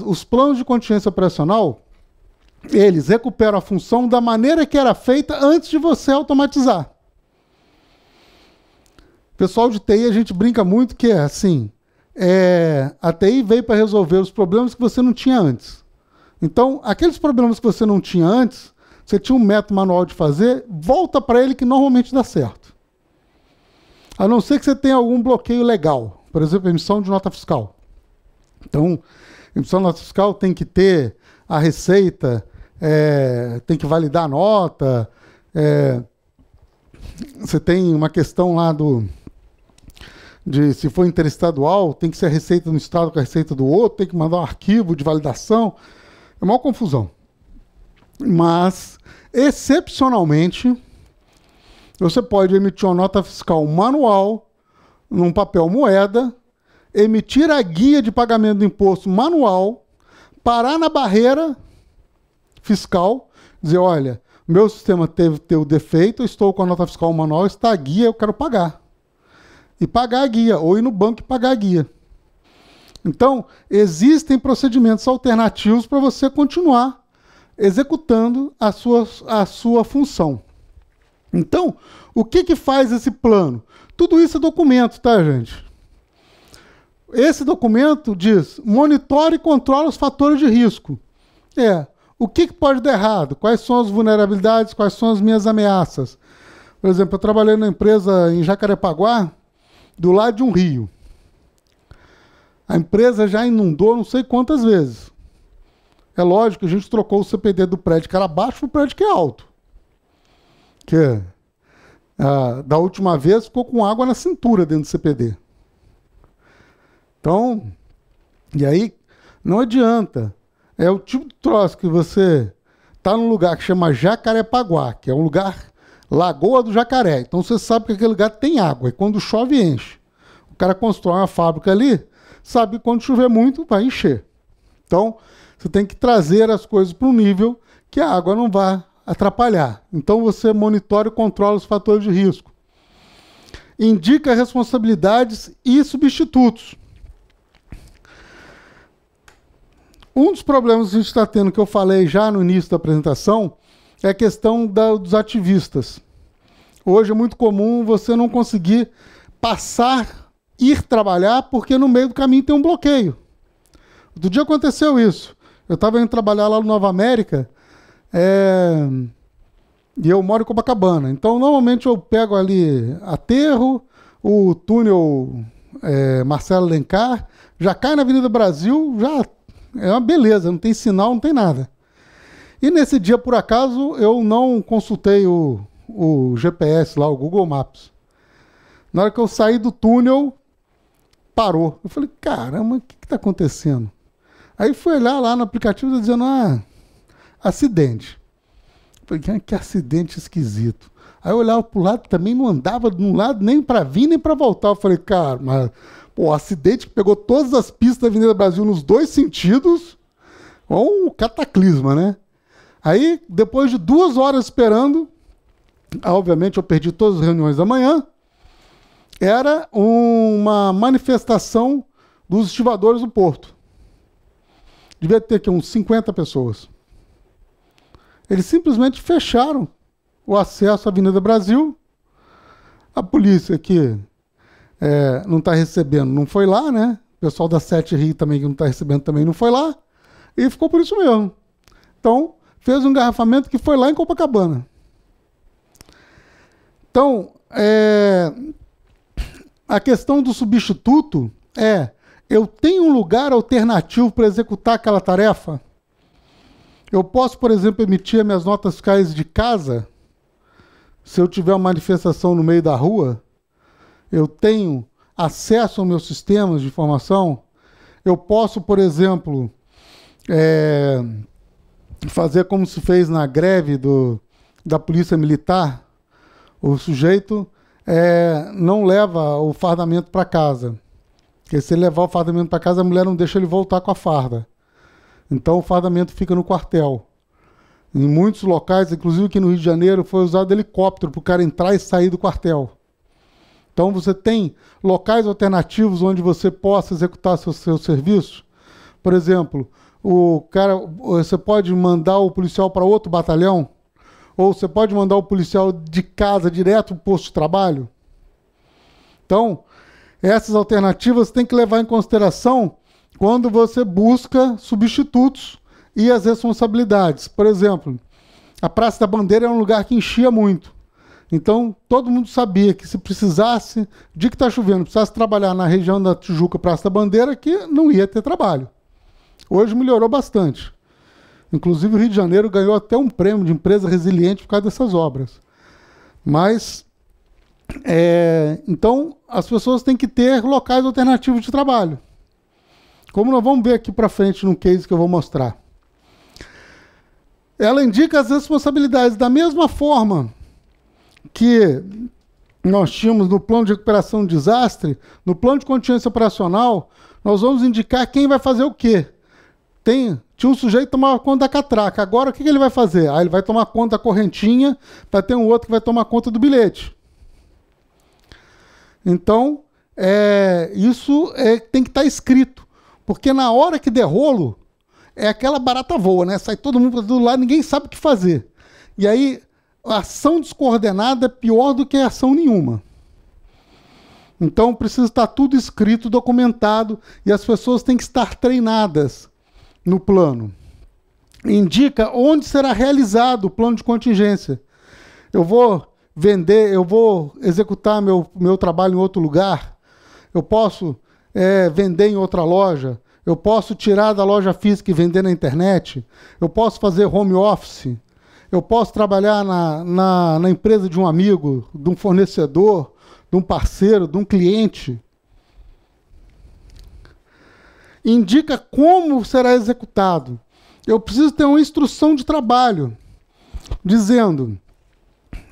os planos de contingência operacional, eles recuperam a função da maneira que era feita antes de você automatizar. Pessoal de TI, a gente brinca muito que é assim, a TI veio para resolver os problemas que você não tinha antes. Então, aqueles problemas que você não tinha antes, você tinha um método manual de fazer, volta para ele que normalmente dá certo. A não ser que você tenha algum bloqueio legal, por exemplo, emissão de nota fiscal. Então, emissão de nota fiscal tem que ter a receita, tem que validar a nota, você tem uma questão lá de se for interestadual, tem que ser a receita no estado com a receita do outro, tem que mandar um arquivo de validação. É uma confusão. Mas, excepcionalmente, você pode emitir uma nota fiscal manual, num papel moeda, emitir a guia de pagamento do imposto manual, parar na barreira fiscal, dizer, olha, meu sistema teve defeito, eu estou com a nota fiscal manual, está a guia, eu quero pagar. E pagar a guia, ou ir no banco e pagar a guia. Então, existem procedimentos alternativos para você continuar executando a sua função. Então, o que faz esse plano? Tudo isso é documento, tá, gente? Esse documento diz, monitore e controle os fatores de risco. O que pode dar errado? Quais são as vulnerabilidades? Quais são as minhas ameaças? Por exemplo, eu trabalhei numa empresa em Jacarepaguá, do lado de um rio. A empresa já inundou não sei quantas vezes. É lógico que a gente trocou o CPD do prédio que era baixo para o prédio que é alto. Que da última vez ficou com água na cintura dentro do CPD. Então, e aí não adianta. É o tipo de troço que você está num lugar que chama Jacarepaguá, que é um lugar, Lagoa do Jacaré. Então você sabe que aquele lugar tem água e quando chove enche. O cara constrói uma fábrica ali, sabe que quando chover muito vai encher. Então você tem que trazer as coisas para um nível que a água não vá atrapalhar. Então você monitora e controla os fatores de risco. Indica responsabilidades e substitutos. Um dos problemas que a gente está tendo, que eu falei já no início da apresentação, é a questão dos ativistas. Hoje é muito comum você não conseguir ir trabalhar, porque no meio do caminho tem um bloqueio. Outro dia aconteceu isso. Eu estava indo trabalhar lá no Nova América, e eu moro em Copacabana. Então, normalmente eu pego ali Aterro, o túnel Marcelo Alencar, já cai na Avenida Brasil, já é uma beleza, não tem sinal, não tem nada. E nesse dia, por acaso, eu não consultei o GPS lá, o Google Maps. Na hora que eu saí do túnel, parou. Eu falei, caramba, o que está acontecendo? Aí fui olhar lá no aplicativo dizendo, acidente. Eu falei, que acidente esquisito. Aí eu olhava pro lado, também não andava de um lado nem para vir nem para voltar. Eu falei, cara, mas o acidente que pegou todas as pistas da Avenida Brasil nos dois sentidos, é um cataclisma, né? Aí, depois de 2 horas esperando, obviamente eu perdi todas as reuniões da manhã, era uma manifestação dos estivadores do Porto. Devia ter aqui uns 50 pessoas. Eles simplesmente fecharam o acesso à Avenida Brasil. A polícia que não está recebendo não foi lá, né? O pessoal da Sete Rio também que não está recebendo também não foi lá. E ficou por isso mesmo. Então, fez um engarrafamento que foi lá em Copacabana. Então, a questão do substituto eu tenho um lugar alternativo para executar aquela tarefa? Eu posso, por exemplo, emitir minhas notas fiscais de casa? Se eu tiver uma manifestação no meio da rua, eu tenho acesso aos meus sistemas de informação? Eu posso, por exemplo, fazer como se fez na greve da Polícia Militar? O sujeito não leva o fardamento para casa. Porque se ele levar o fardamento para casa, a mulher não deixa ele voltar com a farda. Então o fardamento fica no quartel. Em muitos locais, inclusive aqui no Rio de Janeiro, foi usado helicóptero para o cara entrar e sair do quartel. Então você tem locais alternativos onde você possa executar seu serviço. Por exemplo, você pode mandar o policial para outro batalhão, ou você pode mandar o policial de casa direto para o posto de trabalho. Então, essas alternativas tem que levar em consideração quando você busca substitutos e as responsabilidades. Por exemplo, a Praça da Bandeira é um lugar que enchia muito. Então, todo mundo sabia que se precisasse, dia que está chovendo, precisasse trabalhar na região da Tijuca, Praça da Bandeira, que não ia ter trabalho. Hoje melhorou bastante. Inclusive, o Rio de Janeiro ganhou até um prêmio de empresa resiliente por causa dessas obras. Mas, então, as pessoas têm que ter locais alternativos de trabalho. Como nós vamos ver aqui para frente num case que eu vou mostrar. Ela indica as responsabilidades da mesma forma que nós tínhamos no plano de recuperação de desastre, no plano de contingência operacional, nós vamos indicar quem vai fazer o quê. Tinha um sujeito que tomava conta da catraca. Agora, o que ele vai fazer? Ele vai tomar conta da correntinha, vai ter um outro que vai tomar conta do bilhete. Então, isso tem que estar escrito. Porque na hora que der rolo, aquela barata voa, né? Sai todo mundo para todo lado, ninguém sabe o que fazer. E aí, a ação descoordenada é pior do que a ação nenhuma. Então, precisa estar tudo escrito, documentado, e as pessoas têm que estar treinadas no plano. Indica onde será realizado o plano de contingência. Eu vou executar meu trabalho em outro lugar, eu posso vender em outra loja, eu posso tirar da loja física e vender na internet, eu posso fazer home office, eu posso trabalhar na empresa de um amigo, de um fornecedor, de um parceiro, de um cliente. Indica como será executado. Eu preciso ter uma instrução de trabalho, dizendo,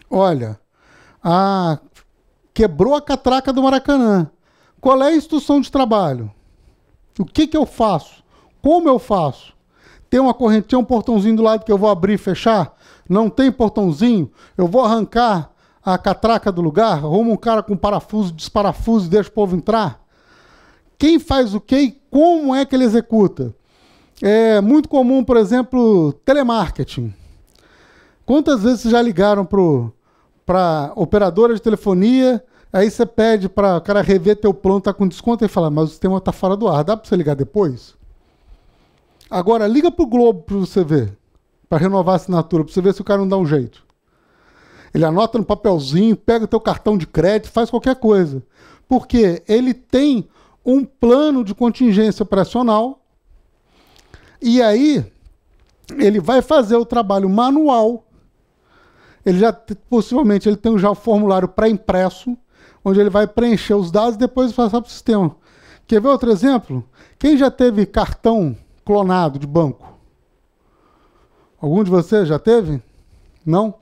olha, quebrou a catraca do Maracanã. Qual é a instrução de trabalho? O que eu faço? Como eu faço? Tem uma correntinha, um portãozinho do lado que eu vou abrir e fechar? Não tem portãozinho? Eu vou arrancar a catraca do lugar? Arrumo um cara com parafuso, desparafuso e deixa o povo entrar? Quem faz o quê e como é que ele executa? É muito comum, por exemplo, telemarketing. Quantas vezes vocês já ligaram para operadora de telefonia, aí você pede para o cara rever teu plano, tá com desconto, e fala, mas o sistema está fora do ar, dá para você ligar depois? Agora, liga para o Globo para você ver, para renovar a assinatura, para você ver se o cara não dá um jeito. Ele anota no papelzinho, pega o teu cartão de crédito, faz qualquer coisa. Porque ele tem um plano de contingência operacional e aí ele vai fazer o trabalho manual. Possivelmente ele tem já o formulário pré-impresso, onde ele vai preencher os dados e depois passar para o sistema. Quer ver outro exemplo? Quem já teve cartão clonado de banco? Algum de vocês já teve? Não?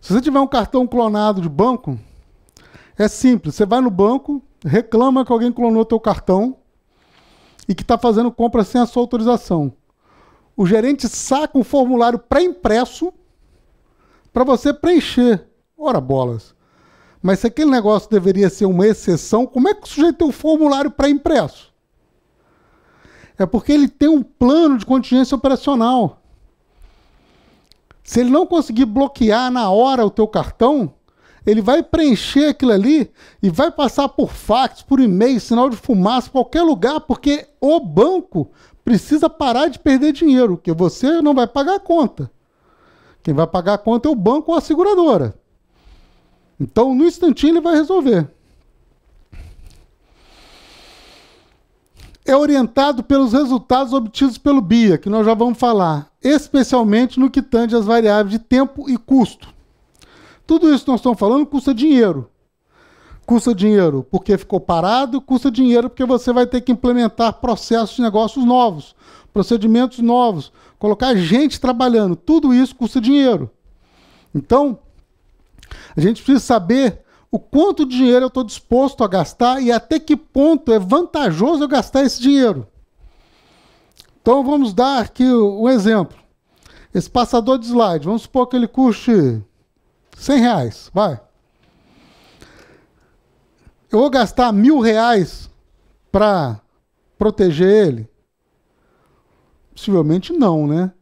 Se você tiver um cartão clonado de banco, é simples. Você vai no banco, reclama que alguém clonou teu cartão e que está fazendo compra sem a sua autorização. O gerente saca um formulário pré-impresso para você preencher. Ora bolas. Mas se aquele negócio deveria ser uma exceção, como é que o sujeito tem um formulário pré-impresso? É porque ele tem um plano de contingência operacional. Se ele não conseguir bloquear na hora o teu cartão, ele vai preencher aquilo ali e vai passar por fax, por e-mail, sinal de fumaça, qualquer lugar, porque o banco precisa parar de perder dinheiro, porque você não vai pagar a conta. Quem vai pagar a conta é o banco ou a seguradora. Então, no instantinho, ele vai resolver. É orientado pelos resultados obtidos pelo BIA, que nós já vamos falar, especialmente no que tange às variáveis de tempo e custo. Tudo isso que nós estamos falando custa dinheiro. Custa dinheiro porque ficou parado, custa dinheiro porque você vai ter que implementar processos de negócios novos, procedimentos novos, colocar gente trabalhando. Tudo isso custa dinheiro. Então, a gente precisa saber o quanto de dinheiro eu estou disposto a gastar e até que ponto é vantajoso eu gastar esse dinheiro. Então vamos dar aqui um exemplo. Esse passador de slide, vamos supor que ele custe R$100, vai. Eu vou gastar R$1.000 para proteger ele? Possivelmente não, né?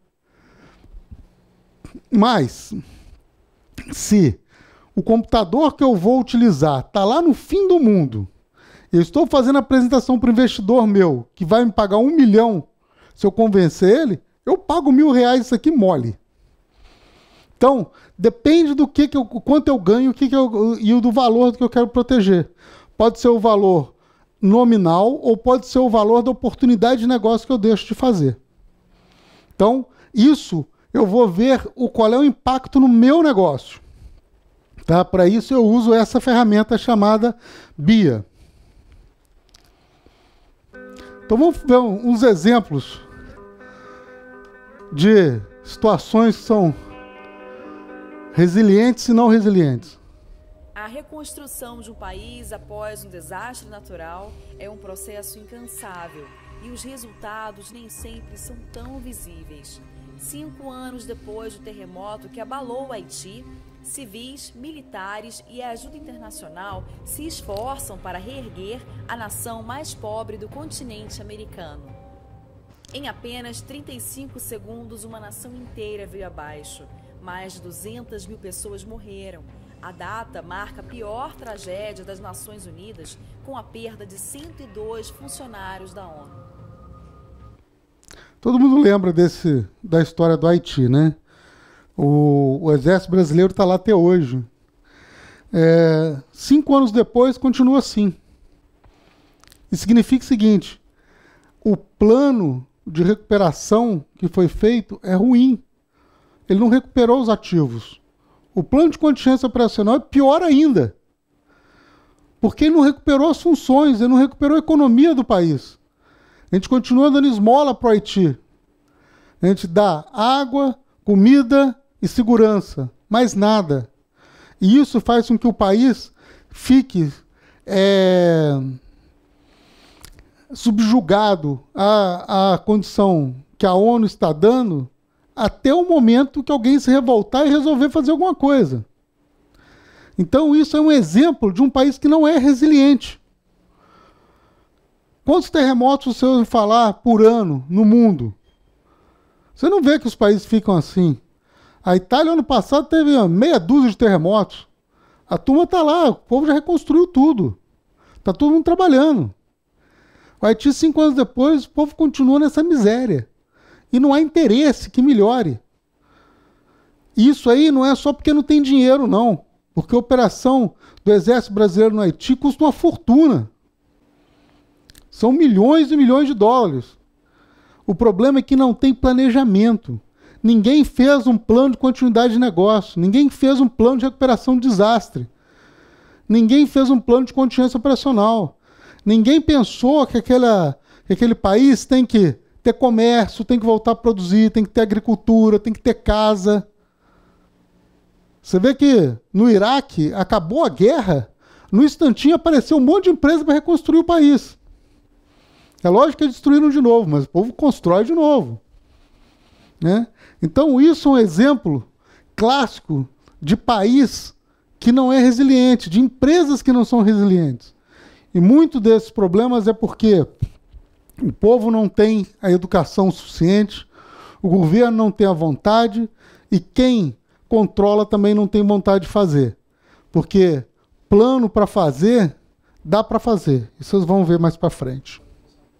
Mas, se o computador que eu vou utilizar está lá no fim do mundo, eu estou fazendo a apresentação para o investidor meu, que vai me pagar 1 milhão, se eu convencer ele, eu pago R$1.000 isso aqui mole. Então, depende do quanto eu ganho e do valor do que eu quero proteger. Pode ser o valor nominal ou pode ser o valor da oportunidade de negócio que eu deixo de fazer. Então, isso eu vou ver qual é o impacto no meu negócio. Tá? Para isso eu uso essa ferramenta chamada BIA. Então vamos ver uns exemplos de situações que são resilientes e não resilientes. A reconstrução de um país após um desastre natural é um processo incansável e os resultados nem sempre são tão visíveis. 5 anos depois do terremoto que abalou o Haiti, civis, militares e a ajuda internacional se esforçam para reerguer a nação mais pobre do continente americano. Em apenas 35 segundos, uma nação inteira veio abaixo. Mais de 200 mil pessoas morreram. A data marca a pior tragédia das Nações Unidas, com a perda de 102 funcionários da ONU. Todo mundo lembra da história do Haiti, né? O exército brasileiro está lá até hoje. 5 anos depois, continua assim. Isso significa o seguinte: o plano de recuperação que foi feito é ruim. Ele não recuperou os ativos. O plano de contingência operacional é pior ainda. Porque ele não recuperou as funções, ele não recuperou a economia do país. A gente continua dando esmola para o Haiti. A gente dá água, comida e segurança, mais nada. E isso faz com que o país fique subjugado à condição que a ONU está dando até o momento que alguém se revoltar e resolver fazer alguma coisa. Então isso é um exemplo de um país que não é resiliente. Quantos terremotos você ouve falar por ano no mundo? Você não vê que os países ficam assim. A Itália, ano passado, teve meia dúzia de terremotos. A turma está lá, o povo já reconstruiu tudo. Está todo mundo trabalhando. O Haiti, 5 anos depois, o povo continua nessa miséria. E não há interesse que melhore. Isso aí não é só porque não tem dinheiro, não. Porque a operação do Exército Brasileiro no Haiti custa uma fortuna. São milhões e milhões de dólares. O problema é que não tem planejamento. Ninguém fez um plano de continuidade de negócio. Ninguém fez um plano de recuperação de desastre. Ninguém fez um plano de contingência operacional. Ninguém pensou que aquele país tem que ter comércio, tem que voltar a produzir, tem que ter agricultura, tem que ter casa. Você vê que no Iraque acabou a guerra, no instantinho apareceu um monte de empresa para reconstruir o país. É lógico que destruíram de novo, mas o povo constrói de novo. Né? Então isso é um exemplo clássico de país que não é resiliente, de empresas que não são resilientes. E muito desses problemas é porque o povo não tem a educação suficiente, o governo não tem a vontade e quem controla também não tem vontade de fazer. Porque plano para fazer, dá para fazer. E vocês vão ver mais para frente.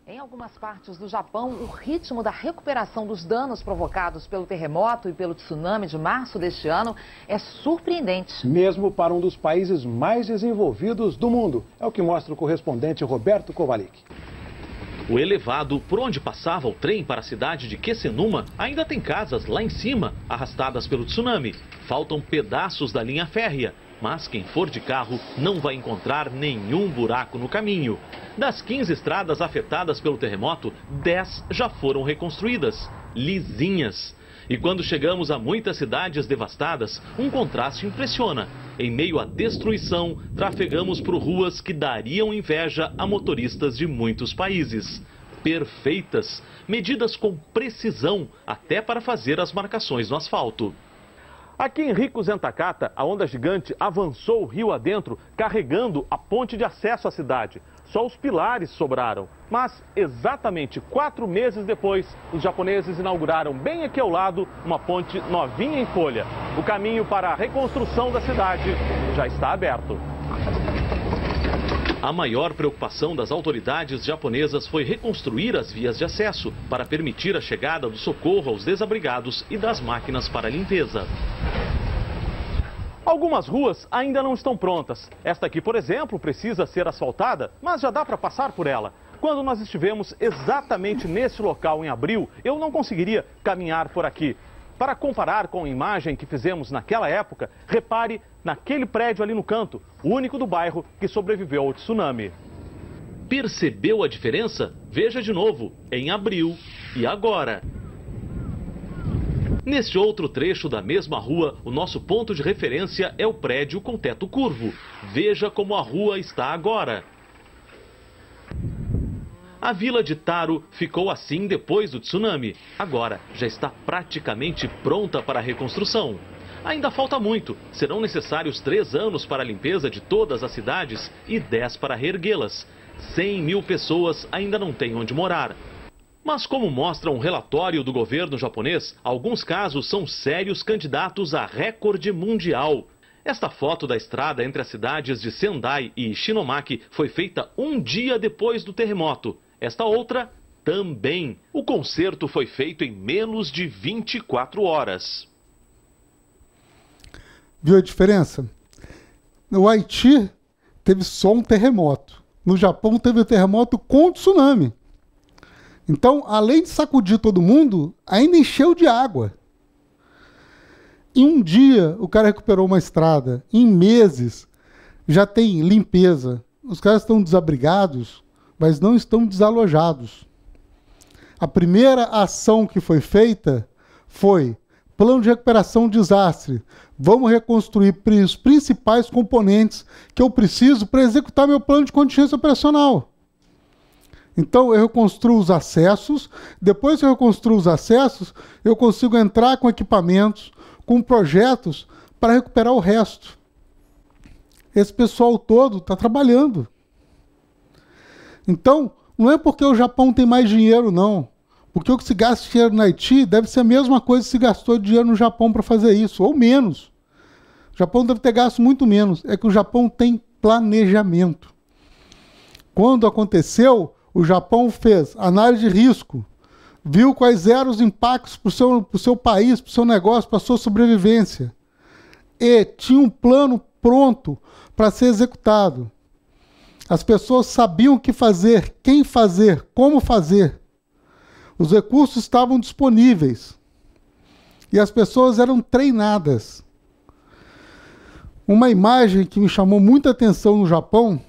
Em algumas partes do Japão, o ritmo da recuperação dos danos provocados pelo terremoto e pelo tsunami de março deste ano é surpreendente. Mesmo para um dos países mais desenvolvidos do mundo. É o que mostra o correspondente Roberto Kovalik. O elevado por onde passava o trem para a cidade de Kesennuma ainda tem casas lá em cima, arrastadas pelo tsunami. Faltam pedaços da linha férrea, mas quem for de carro não vai encontrar nenhum buraco no caminho. Das 15 estradas afetadas pelo terremoto, 10 já foram reconstruídas, lisinhas. E quando chegamos a muitas cidades devastadas, um contraste impressiona. Em meio à destruição, trafegamos por ruas que dariam inveja a motoristas de muitos países. Perfeitas, medidas com precisão, até para fazer as marcações no asfalto. Aqui em Rikuzentakata, a onda gigante avançou o rio adentro, carregando a ponte de acesso à cidade. Só os pilares sobraram. Mas, exatamente 4 meses depois, os japoneses inauguraram bem aqui ao lado uma ponte novinha em folha. O caminho para a reconstrução da cidade já está aberto. A maior preocupação das autoridades japonesas foi reconstruir as vias de acesso para permitir a chegada do socorro aos desabrigados e das máquinas para limpeza. Algumas ruas ainda não estão prontas. Esta aqui, por exemplo, precisa ser asfaltada, mas já dá para passar por ela. Quando nós estivemos exatamente nesse local em abril, eu não conseguiria caminhar por aqui. Para comparar com a imagem que fizemos naquela época, repare naquele prédio ali no canto, o único do bairro que sobreviveu ao tsunami. Percebeu a diferença? Veja de novo, em abril e agora. Neste outro trecho da mesma rua, o nosso ponto de referência é o prédio com teto curvo. Veja como a rua está agora. A vila de Taro ficou assim depois do tsunami. Agora já está praticamente pronta para a reconstrução. Ainda falta muito. Serão necessários 3 anos para a limpeza de todas as cidades e 10 para reerguê-las. 100 mil pessoas ainda não têm onde morar. Mas como mostra um relatório do governo japonês, alguns casos são sérios candidatos a recorde mundial. Esta foto da estrada entre as cidades de Sendai e Shinomaki foi feita um dia depois do terremoto. Esta outra também. O conserto foi feito em menos de 24 horas. Viu a diferença? No Haiti teve só um terremoto. No Japão teve o terremoto com tsunami. Então, além de sacudir todo mundo, ainda encheu de água. Em um dia, o cara recuperou uma estrada. Em meses, já tem limpeza. Os caras estão desabrigados, mas não estão desalojados. A primeira ação que foi feita foi plano de recuperação de desastre. Vamos reconstruir os principais componentes que eu preciso para executar meu plano de contingência operacional. Então, eu reconstruo os acessos. Depois que eu reconstruo os acessos, eu consigo entrar com equipamentos, com projetos para recuperar o resto. Esse pessoal todo está trabalhando. Então, não é porque o Japão tem mais dinheiro, não. Porque o que se gasta dinheiro no Haiti deve ser a mesma coisa que se gastou de dinheiro no Japão para fazer isso, ou menos. O Japão deve ter gasto muito menos. É que o Japão tem planejamento. Quando aconteceu, o Japão fez análise de risco, viu quais eram os impactos para o seu país, para o seu negócio, para a sua sobrevivência. E tinha um plano pronto para ser executado. As pessoas sabiam o que fazer, quem fazer, como fazer. Os recursos estavam disponíveis. E as pessoas eram treinadas. Uma imagem que me chamou muita atenção no Japão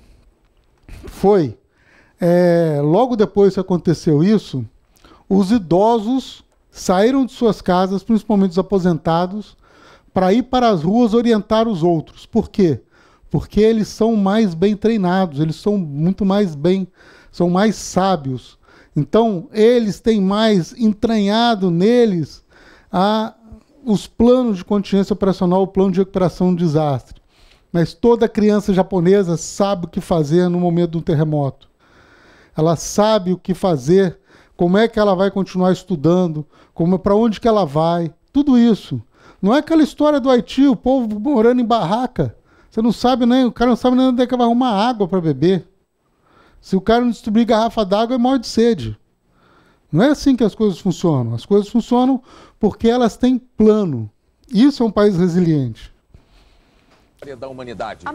foi, logo depois que aconteceu isso, os idosos saíram de suas casas, principalmente os aposentados, para ir para as ruas orientar os outros. Por quê? Porque eles são mais bem treinados, eles são muito mais são mais sábios. Então, eles têm mais entranhado neles os planos de contingência operacional, o plano de recuperação de desastre. Mas toda criança japonesa sabe o que fazer no momento de um terremoto. Ela sabe o que fazer, como é que ela vai continuar estudando, para onde que ela vai, tudo isso. Não é aquela história do Haiti, o povo morando em barraca. Você não sabe nem, o cara não sabe nem onde é que vai arrumar água para beber. Se o cara não distribuir garrafa d'água, ele morre de sede. Não é assim que as coisas funcionam. As coisas funcionam porque elas têm plano. Isso é um país resiliente. Da humanidade.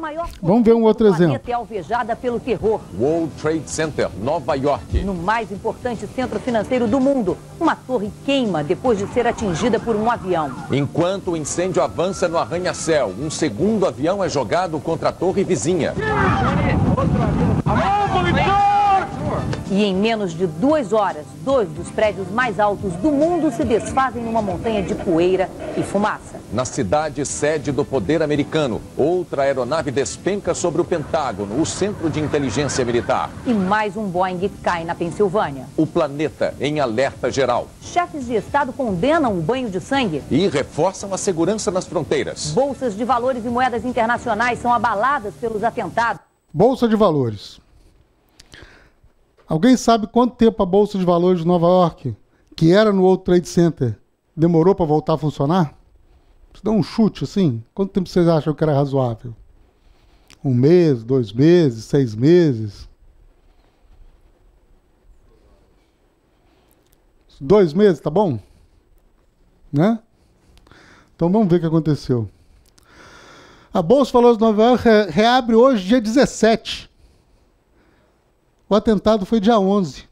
Vamos ver um outro exemplo. É alvejada pelo terror. World Trade Center, Nova York. No mais importante centro financeiro do mundo, uma torre queima depois de ser atingida por um avião. Enquanto o incêndio avança no arranha-céu, um segundo avião é jogado contra a torre vizinha. E em menos de 2 horas, 2 dos prédios mais altos do mundo se desfazem numa montanha de poeira e fumaça. Na cidade sede do poder americano, outra aeronave despenca sobre o Pentágono, o centro de inteligência militar. E mais um Boeing cai na Pensilvânia. O planeta em alerta geral. Chefes de Estado condenam o banho de sangue. E reforçam a segurança nas fronteiras. Bolsas de valores e moedas internacionais são abaladas pelos atentados. Bolsa de valores. Alguém sabe quanto tempo a Bolsa de Valores de Nova York, que era no World Trade Center, demorou para voltar a funcionar? Você dá um chute assim? Quanto tempo vocês acham que era razoável? 1 mês, 2 meses, 6 meses? 2 meses, tá bom? Né? Então vamos ver o que aconteceu. A Bolsa de Valores de Nova York reabre hoje, dia 17. O atentado foi dia 11.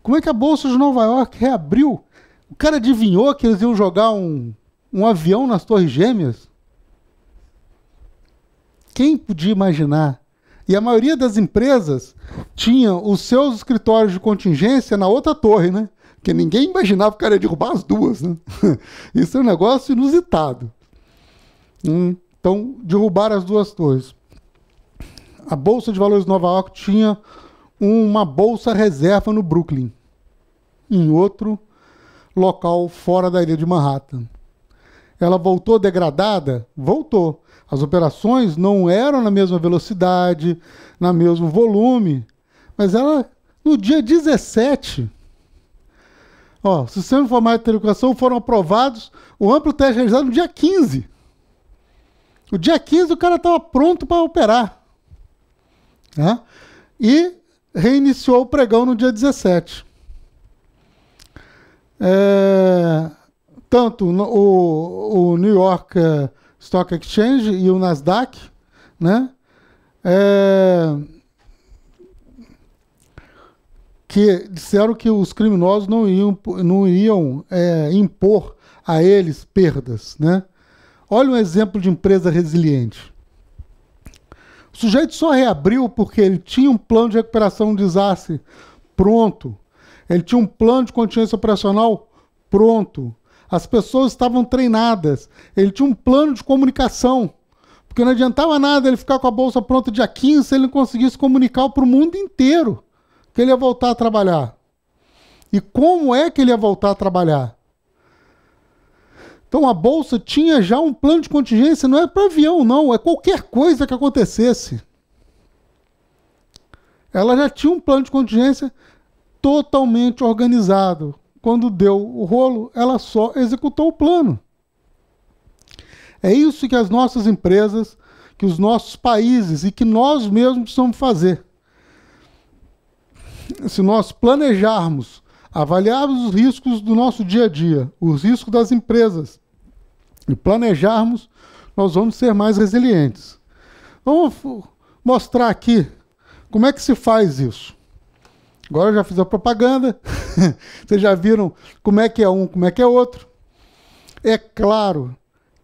Como é que a Bolsa de Nova York reabriu? O cara adivinhou que eles iam jogar um avião nas Torres Gêmeas? Quem podia imaginar? E a maioria das empresas tinha os seus escritórios de contingência na outra torre, né? Porque ninguém imaginava que o cara ia derrubar as duas, né? Isso é um negócio inusitado. Então, derrubaram as duas torres. A Bolsa de Valores de Nova York tinha uma bolsa reserva no Brooklyn, em outro local fora da ilha de Manhattan. Ela voltou degradada? Voltou. As operações não eram na mesma velocidade, no mesmo volume, mas ela, no dia 17, os sistemas de informática e telecomunicação foram aprovados, o amplo teste realizado no dia 15. O dia 15 o cara estava pronto para operar. Né? E reiniciou o pregão no dia 17. Tanto o New York Stock Exchange e o Nasdaq, né? Que disseram que os criminosos não iam impor a eles perdas. Né? Olha um exemplo de empresa resiliente. O sujeito só reabriu porque ele tinha um plano de recuperação de desastre pronto. Ele tinha um plano de contingência operacional pronto. As pessoas estavam treinadas. Ele tinha um plano de comunicação. Porque não adiantava nada ele ficar com a bolsa pronta dia 15 se ele não conseguisse comunicar para o mundo inteiro que ele ia voltar a trabalhar. E como é que ele ia voltar a trabalhar? Então a Bolsa tinha já um plano de contingência, não é para avião, não, é qualquer coisa que acontecesse. Ela já tinha um plano de contingência totalmente organizado. Quando deu o rolo, ela só executou o plano. É isso que as nossas empresas, que os nossos países e que nós mesmos precisamos fazer. Se nós planejarmos, avaliarmos os riscos do nosso dia a dia, os riscos das empresas, e planejarmos, nós vamos ser mais resilientes. Vamos mostrar aqui como é que se faz isso. Agora eu já fiz a propaganda, vocês já viram como é que é um, como é que é outro. É claro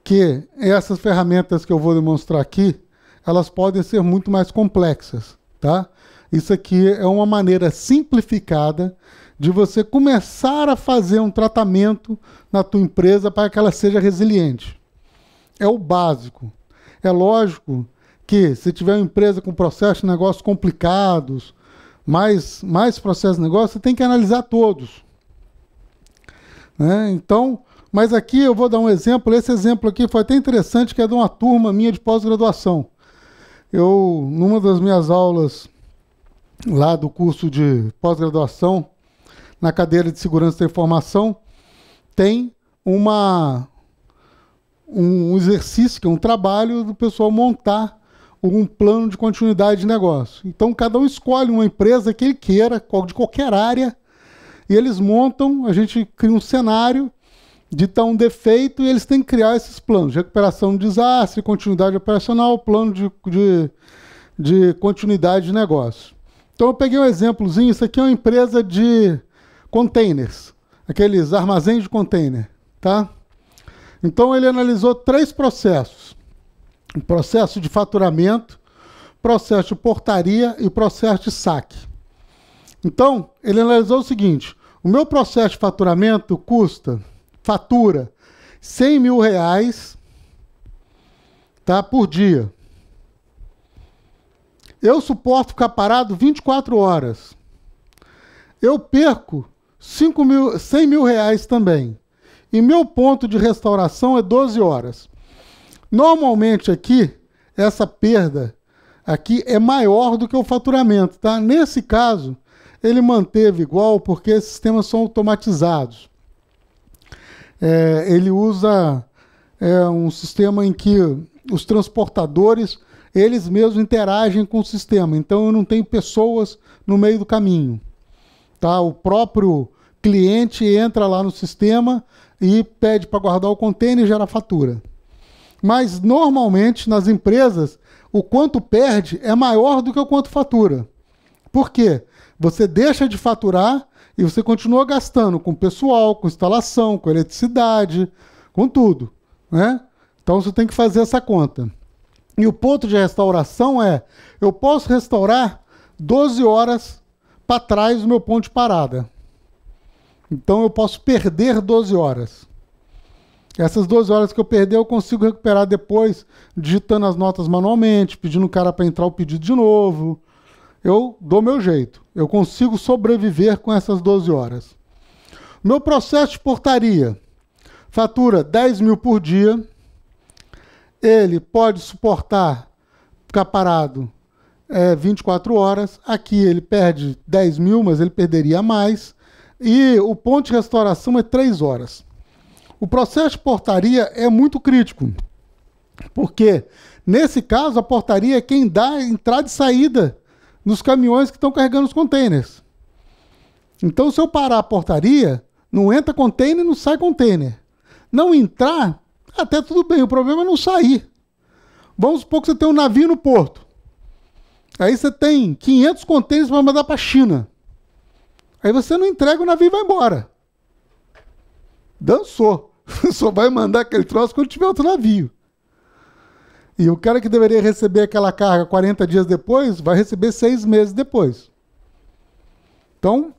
que essas ferramentas que eu vou demonstrar aqui, elas podem ser muito mais complexas, tá? Isso aqui é uma maneira simplificada de você começar a fazer um tratamento na tua empresa para que ela seja resiliente. É o básico. É lógico que se tiver uma empresa com processos de negócio complicados, mais processos de negócio, você tem que analisar todos. Né? Então, mas aqui eu vou dar um exemplo. Esse exemplo aqui foi até interessante, que é de uma turma minha de pós-graduação. Eu, numa das minhas aulas lá do curso de pós-graduação, na cadeira de segurança da informação, tem um exercício, que é um trabalho do pessoal montar um plano de continuidade de negócio. Então, cada um escolhe uma empresa que ele queira, de qualquer área, e eles montam, a gente cria um cenário de estar um defeito, e eles têm que criar esses planos de recuperação do desastre, continuidade operacional, plano de continuidade de negócio. Então, eu peguei um exemplozinho. Isso aqui é uma empresa de containers, aqueles armazéns de container, tá? Então, ele analisou 3 processos: o processo de faturamento, processo de portaria e processo de saque. Então, ele analisou o seguinte: o meu processo de faturamento fatura R$100 mil, tá, por dia. Eu suporto ficar parado 24 horas. Eu perco R$100 mil também. E meu ponto de restauração é 12 horas. Normalmente aqui, essa perda aqui é maior do que o faturamento, tá? Nesse caso, ele manteve igual porque esses sistemas são automatizados. Ele usa um sistema em que os transportadores, eles mesmos interagem com o sistema. Então, eu não tenho pessoas no meio do caminho. Tá? O próprio cliente entra lá no sistema e pede para guardar o container e gera a fatura. Mas, normalmente, nas empresas, o quanto perde é maior do que o quanto fatura. Por quê? Você deixa de faturar e você continua gastando com pessoal, com instalação, com eletricidade, com tudo, né? Então, você tem que fazer essa conta. E o ponto de restauração eu posso restaurar 12 horas para trás do meu ponto de parada. Então, eu posso perder 12 horas. Essas 12 horas que eu perder, eu consigo recuperar depois, digitando as notas manualmente, pedindo o cara para entrar o pedido de novo. Eu dou meu jeito. Eu consigo sobreviver com essas 12 horas. Meu processo de portaria fatura 10 mil por dia. Ele pode suportar ficar parado 24 horas. Aqui ele perde 10 mil, mas ele perderia mais. E o ponto de restauração é 3 horas. O processo de portaria é muito crítico, porque, nesse caso, a portaria é quem dá entrada e saída nos caminhões que estão carregando os containers. Então, se eu parar a portaria, não entra container e não sai container. Não entrar, até tudo bem, o problema é não sair. Vamos supor que você tem um navio no porto. Aí você tem 500 containers para mandar para a China. Aí você não entrega, o navio e vai embora. Dançou. Só vai mandar aquele troço quando tiver outro navio. E o cara que deveria receber aquela carga 40 dias depois, vai receber 6 meses depois. Então,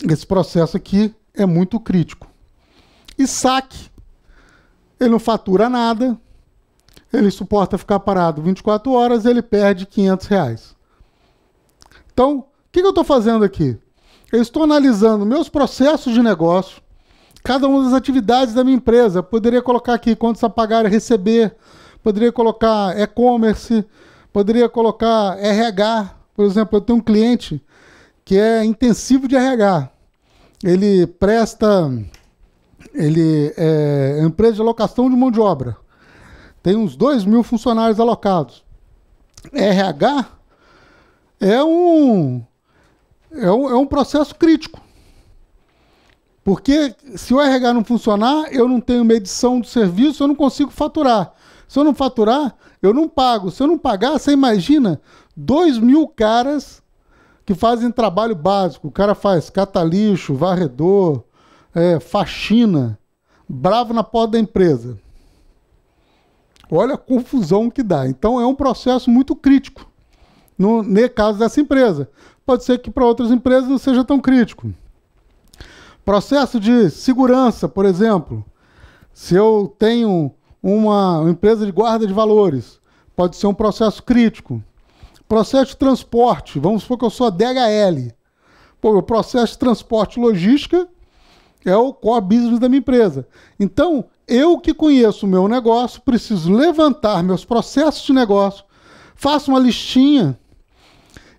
esse processo aqui é muito crítico. E saque. Ele não fatura nada. Ele suporta ficar parado 24 horas, ele perde R$500. Então, o que eu estou fazendo aqui? Eu estou analisando meus processos de negócio, cada uma das atividades da minha empresa. Eu poderia colocar aqui contas a pagar e receber, poderia colocar e-commerce, poderia colocar RH. Por exemplo, eu tenho um cliente que é intensivo de RH. Ele é empresa de alocação de mão de obra. Tem uns 2 mil funcionários alocados. RH é um processo crítico. Porque se o RH não funcionar, eu não tenho medição do serviço, eu não consigo faturar. Se eu não faturar, eu não pago. Se eu não pagar, você imagina 2 mil caras que fazem trabalho básico. O cara faz cata-lixo, varredor, faxina, bravo na porta da empresa. Olha a confusão que dá. Então é um processo muito crítico no caso dessa empresa. Pode ser que para outras empresas não seja tão crítico. Processo de segurança, por exemplo. Se eu tenho uma empresa de guarda de valores, pode ser um processo crítico. Processo de transporte, vamos supor que eu sou a DHL. Pô, o processo de transporte e logística é o core business da minha empresa. Então, eu que conheço o meu negócio, preciso levantar meus processos de negócio, faço uma listinha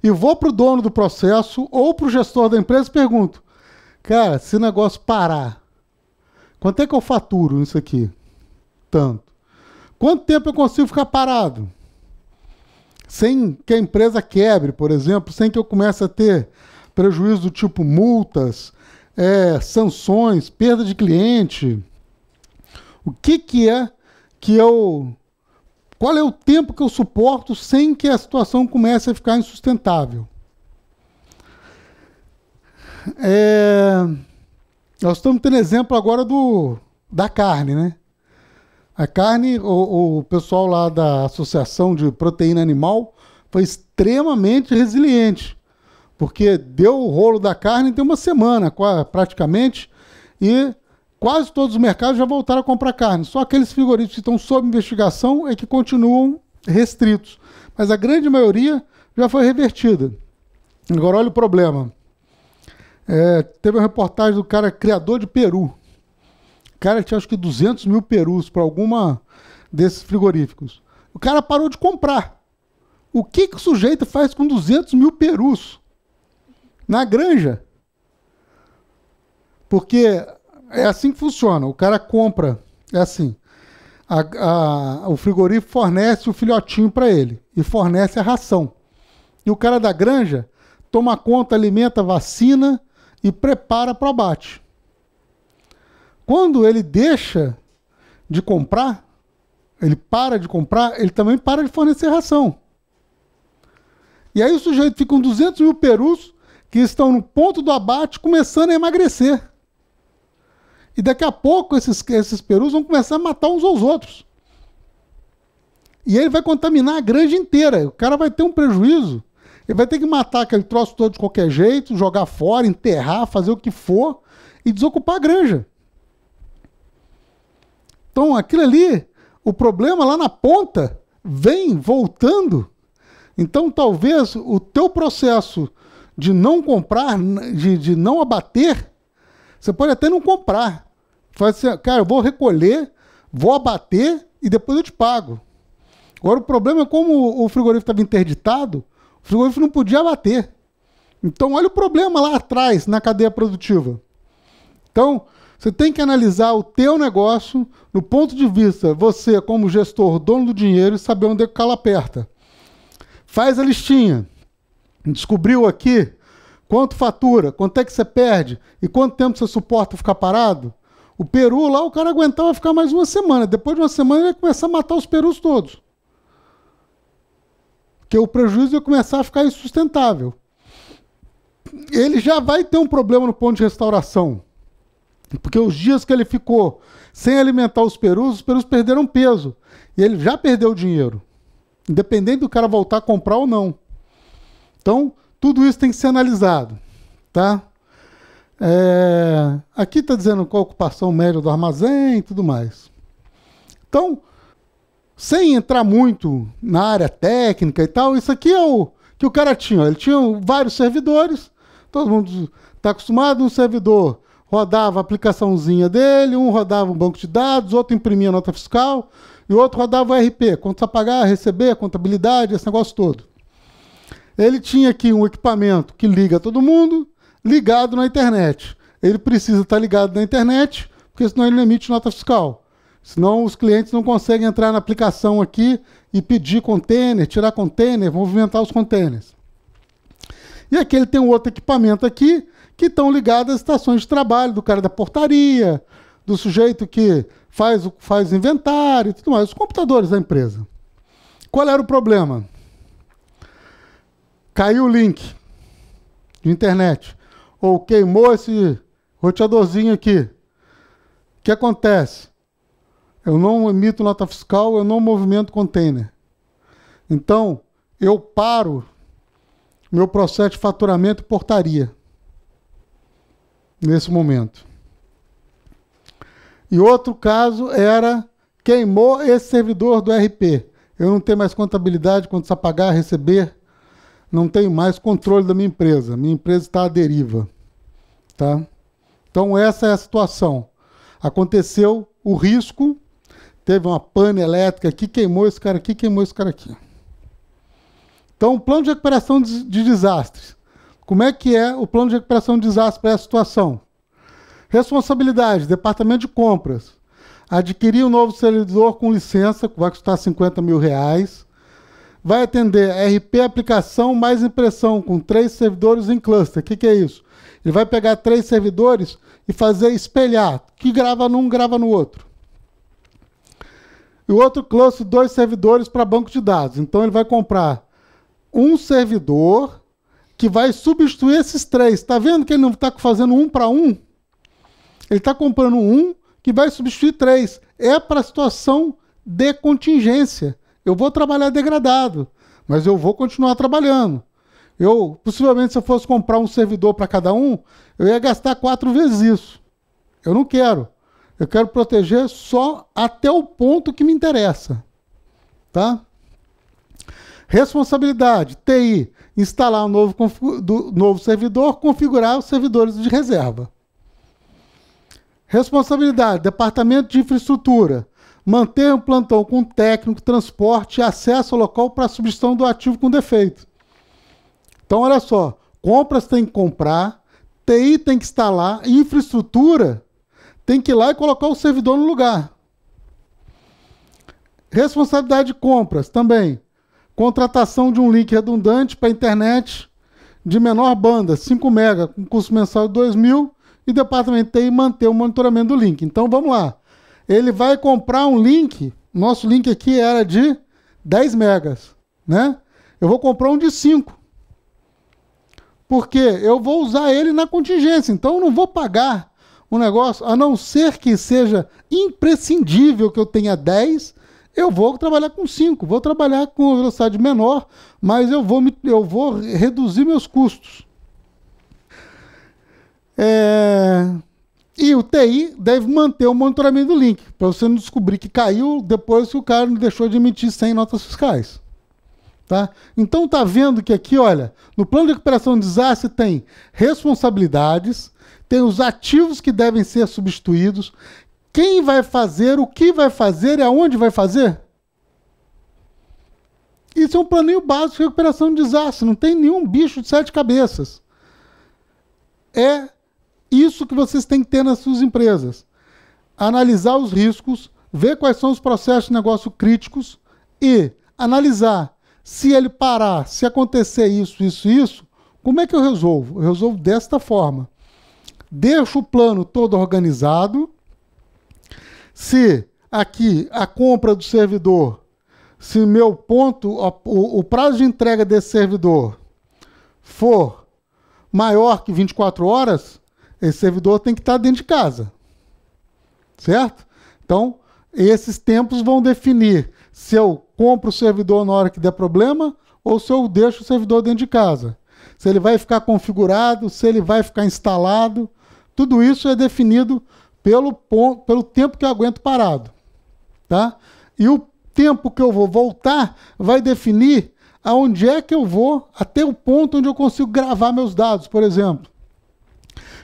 e vou para o dono do processo ou para o gestor da empresa e pergunto, cara, se o negócio parar, quanto é que eu faturo nisso aqui? Tanto. Quanto tempo eu consigo ficar parado? Sem que a empresa quebre, por exemplo, sem que eu comece a ter prejuízo do tipo multas, sanções, perda de cliente. O que é que eu... Qual é o tempo que eu suporto sem que a situação comece a ficar insustentável? Nós estamos tendo exemplo agora da carne, né? A carne, o pessoal lá da Associação de Proteína Animal foi extremamente resiliente, porque deu o rolo da carne tem uma semana, praticamente, e quase todos os mercados já voltaram a comprar carne. Só aqueles frigoríficos que estão sob investigação é que continuam restritos. Mas a grande maioria já foi revertida. Agora, olha o problema. Teve uma reportagem do cara criador de peru. O cara tinha acho que 200 mil perus para alguma desses frigoríficos. O cara parou de comprar. O que o sujeito faz com 200 mil perus na granja? Porque é assim que funciona. O cara compra, é assim. O frigorífico fornece o filhotinho para ele e fornece a ração. E o cara da granja toma conta, alimenta, vacina e prepara para o abate. Quando ele deixa de comprar, ele para de comprar, ele também para de fornecer ração. E aí o sujeito fica com 200 mil perus que estão no ponto do abate começando a emagrecer. E daqui a pouco esses perus vão começar a matar uns aos outros. E ele vai contaminar a granja inteira. O cara vai ter um prejuízo. Ele vai ter que matar aquele troço todo de qualquer jeito, jogar fora, enterrar, fazer o que for e desocupar a granja. Então, aquilo ali, o problema lá na ponta, vem voltando. Então, talvez o teu processo de não comprar, de não abater, você pode até não comprar. Faz assim, cara, eu vou recolher, vou abater e depois eu te pago. Agora, o problema é como o frigorífico estava interditado, o frigorífico não podia abater. Então, olha o problema lá atrás, na cadeia produtiva. Então, você tem que analisar o teu negócio no ponto de vista, você como gestor, dono do dinheiro, e saber onde é que o calo aperta. Faz a listinha. Descobriu aqui quanto fatura, quanto é que você perde e quanto tempo você suporta ficar parado. O peru lá, o cara aguentava ficar mais uma semana. Depois de uma semana ele ia começar a matar os perus todos. Porque o prejuízo ia começar a ficar insustentável. Ele já vai ter um problema no ponto de restauração. Porque os dias que ele ficou sem alimentar os perus perderam peso. E ele já perdeu dinheiro. Independente do cara voltar a comprar ou não. Então, tudo isso tem que ser analisado. Tá? Aqui está dizendo qual a ocupação média do armazém e tudo mais. Então, sem entrar muito na área técnica e tal, isso aqui é o que o cara tinha. Ele tinha vários servidores. Todo mundo está acostumado. Um servidor rodava a aplicaçãozinha dele, um rodava um banco de dados, outro imprimia nota fiscal e o outro rodava o RP, contas a pagar, receber, contabilidade, esse negócio todo. Ele tinha aqui um equipamento que liga todo mundo, ligado na internet. Ele precisa estar ligado na internet, porque senão ele não emite nota fiscal. Senão os clientes não conseguem entrar na aplicação aqui e pedir container, tirar container, movimentar os containers. E aqui ele tem um outro equipamento aqui, que estão ligados às estações de trabalho, do cara da portaria, do sujeito que faz inventário e tudo mais, os computadores da empresa. Qual era o problema? Caiu o link de internet, ou queimou esse roteadorzinho aqui. O que acontece? Eu não emito nota fiscal, eu não movimento container. Então, eu paro meu processo de faturamento e portaria. nesse momento. E outro caso era, queimou esse servidor do RP. Eu não tenho mais contabilidade, quanto a pagar, receber, não tenho mais controle da minha empresa. Minha empresa está à deriva. Tá? Então essa é a situação. Aconteceu o risco, teve uma pane elétrica aqui, queimou esse cara aqui, queimou esse cara aqui. Então, o plano de recuperação de desastres. Como é que é o plano de recuperação de desastres para essa situação? Responsabilidade, departamento de compras. Adquirir um novo servidor com licença, que vai custar R$50 mil. Vai atender RP aplicação mais impressão, com 3 servidores em cluster. O que é isso? Ele vai pegar 3 servidores e fazer espelhar, que grava num, grava no outro. E o outro cluster, 2 servidores para banco de dados. Então ele vai comprar um servidor que vai substituir esses 3. Está vendo que ele não está fazendo 1 para 1? Ele está comprando um que vai substituir 3. É para a situação de contingência. Eu vou trabalhar degradado, mas eu vou continuar trabalhando. Possivelmente, se eu fosse comprar um servidor para cada um, eu ia gastar 4 vezes isso. Eu não quero. Eu quero proteger só até o ponto que me interessa. Tá? Responsabilidade, TI, instalar um novo servidor, configurar os servidores de reserva. Responsabilidade, departamento de infraestrutura, manter um plantão com técnico, transporte e acesso ao local para a substituição do ativo com defeito. Então, olha só, compras tem que comprar, TI tem que instalar, infraestrutura tem que ir lá e colocar o servidor no lugar. Responsabilidade de compras também. Contratação de um link redundante para a internet de menor banda, 5 MB, com custo mensal de 2.000, e o departamento TI manter o monitoramento do link. Então, vamos lá. Ele vai comprar um link, nosso link aqui era de 10 megas, né? Eu vou comprar um de 5. Porque eu vou usar ele na contingência, então eu não vou pagar um negócio, a não ser que seja imprescindível que eu tenha 10, eu vou trabalhar com 5, vou trabalhar com uma velocidade menor, mas eu vou reduzir meus custos. E o TI deve manter o monitoramento do link, para você não descobrir que caiu depois que o cara não deixou de emitir 100 notas fiscais. Tá? Então tá vendo que aqui, olha, no plano de recuperação de desastre tem responsabilidades, tem os ativos que devem ser substituídos, quem vai fazer, o que vai fazer e aonde vai fazer. Isso é um planinho básico de recuperação de desastre, não tem nenhum bicho de 7 cabeças. É isso que vocês têm que ter nas suas empresas. Analisar os riscos, ver quais são os processos de negócio críticos e analisar se ele parar, se acontecer isso, como é que eu resolvo? Eu resolvo desta forma. Deixo o plano todo organizado. Se aqui a compra do servidor, se meu ponto, o prazo de entrega desse servidor for maior que 24 horas, esse servidor tem que estar dentro de casa. Certo? Então, esses tempos vão definir se eu compro o servidor na hora que der problema ou se eu deixo o servidor dentro de casa. Se ele vai ficar configurado, se ele vai ficar instalado, tudo isso é definido pelo tempo que eu aguento parado. Tá? E o tempo que eu vou voltar vai definir aonde é que eu vou até o ponto onde eu consigo gravar meus dados, por exemplo.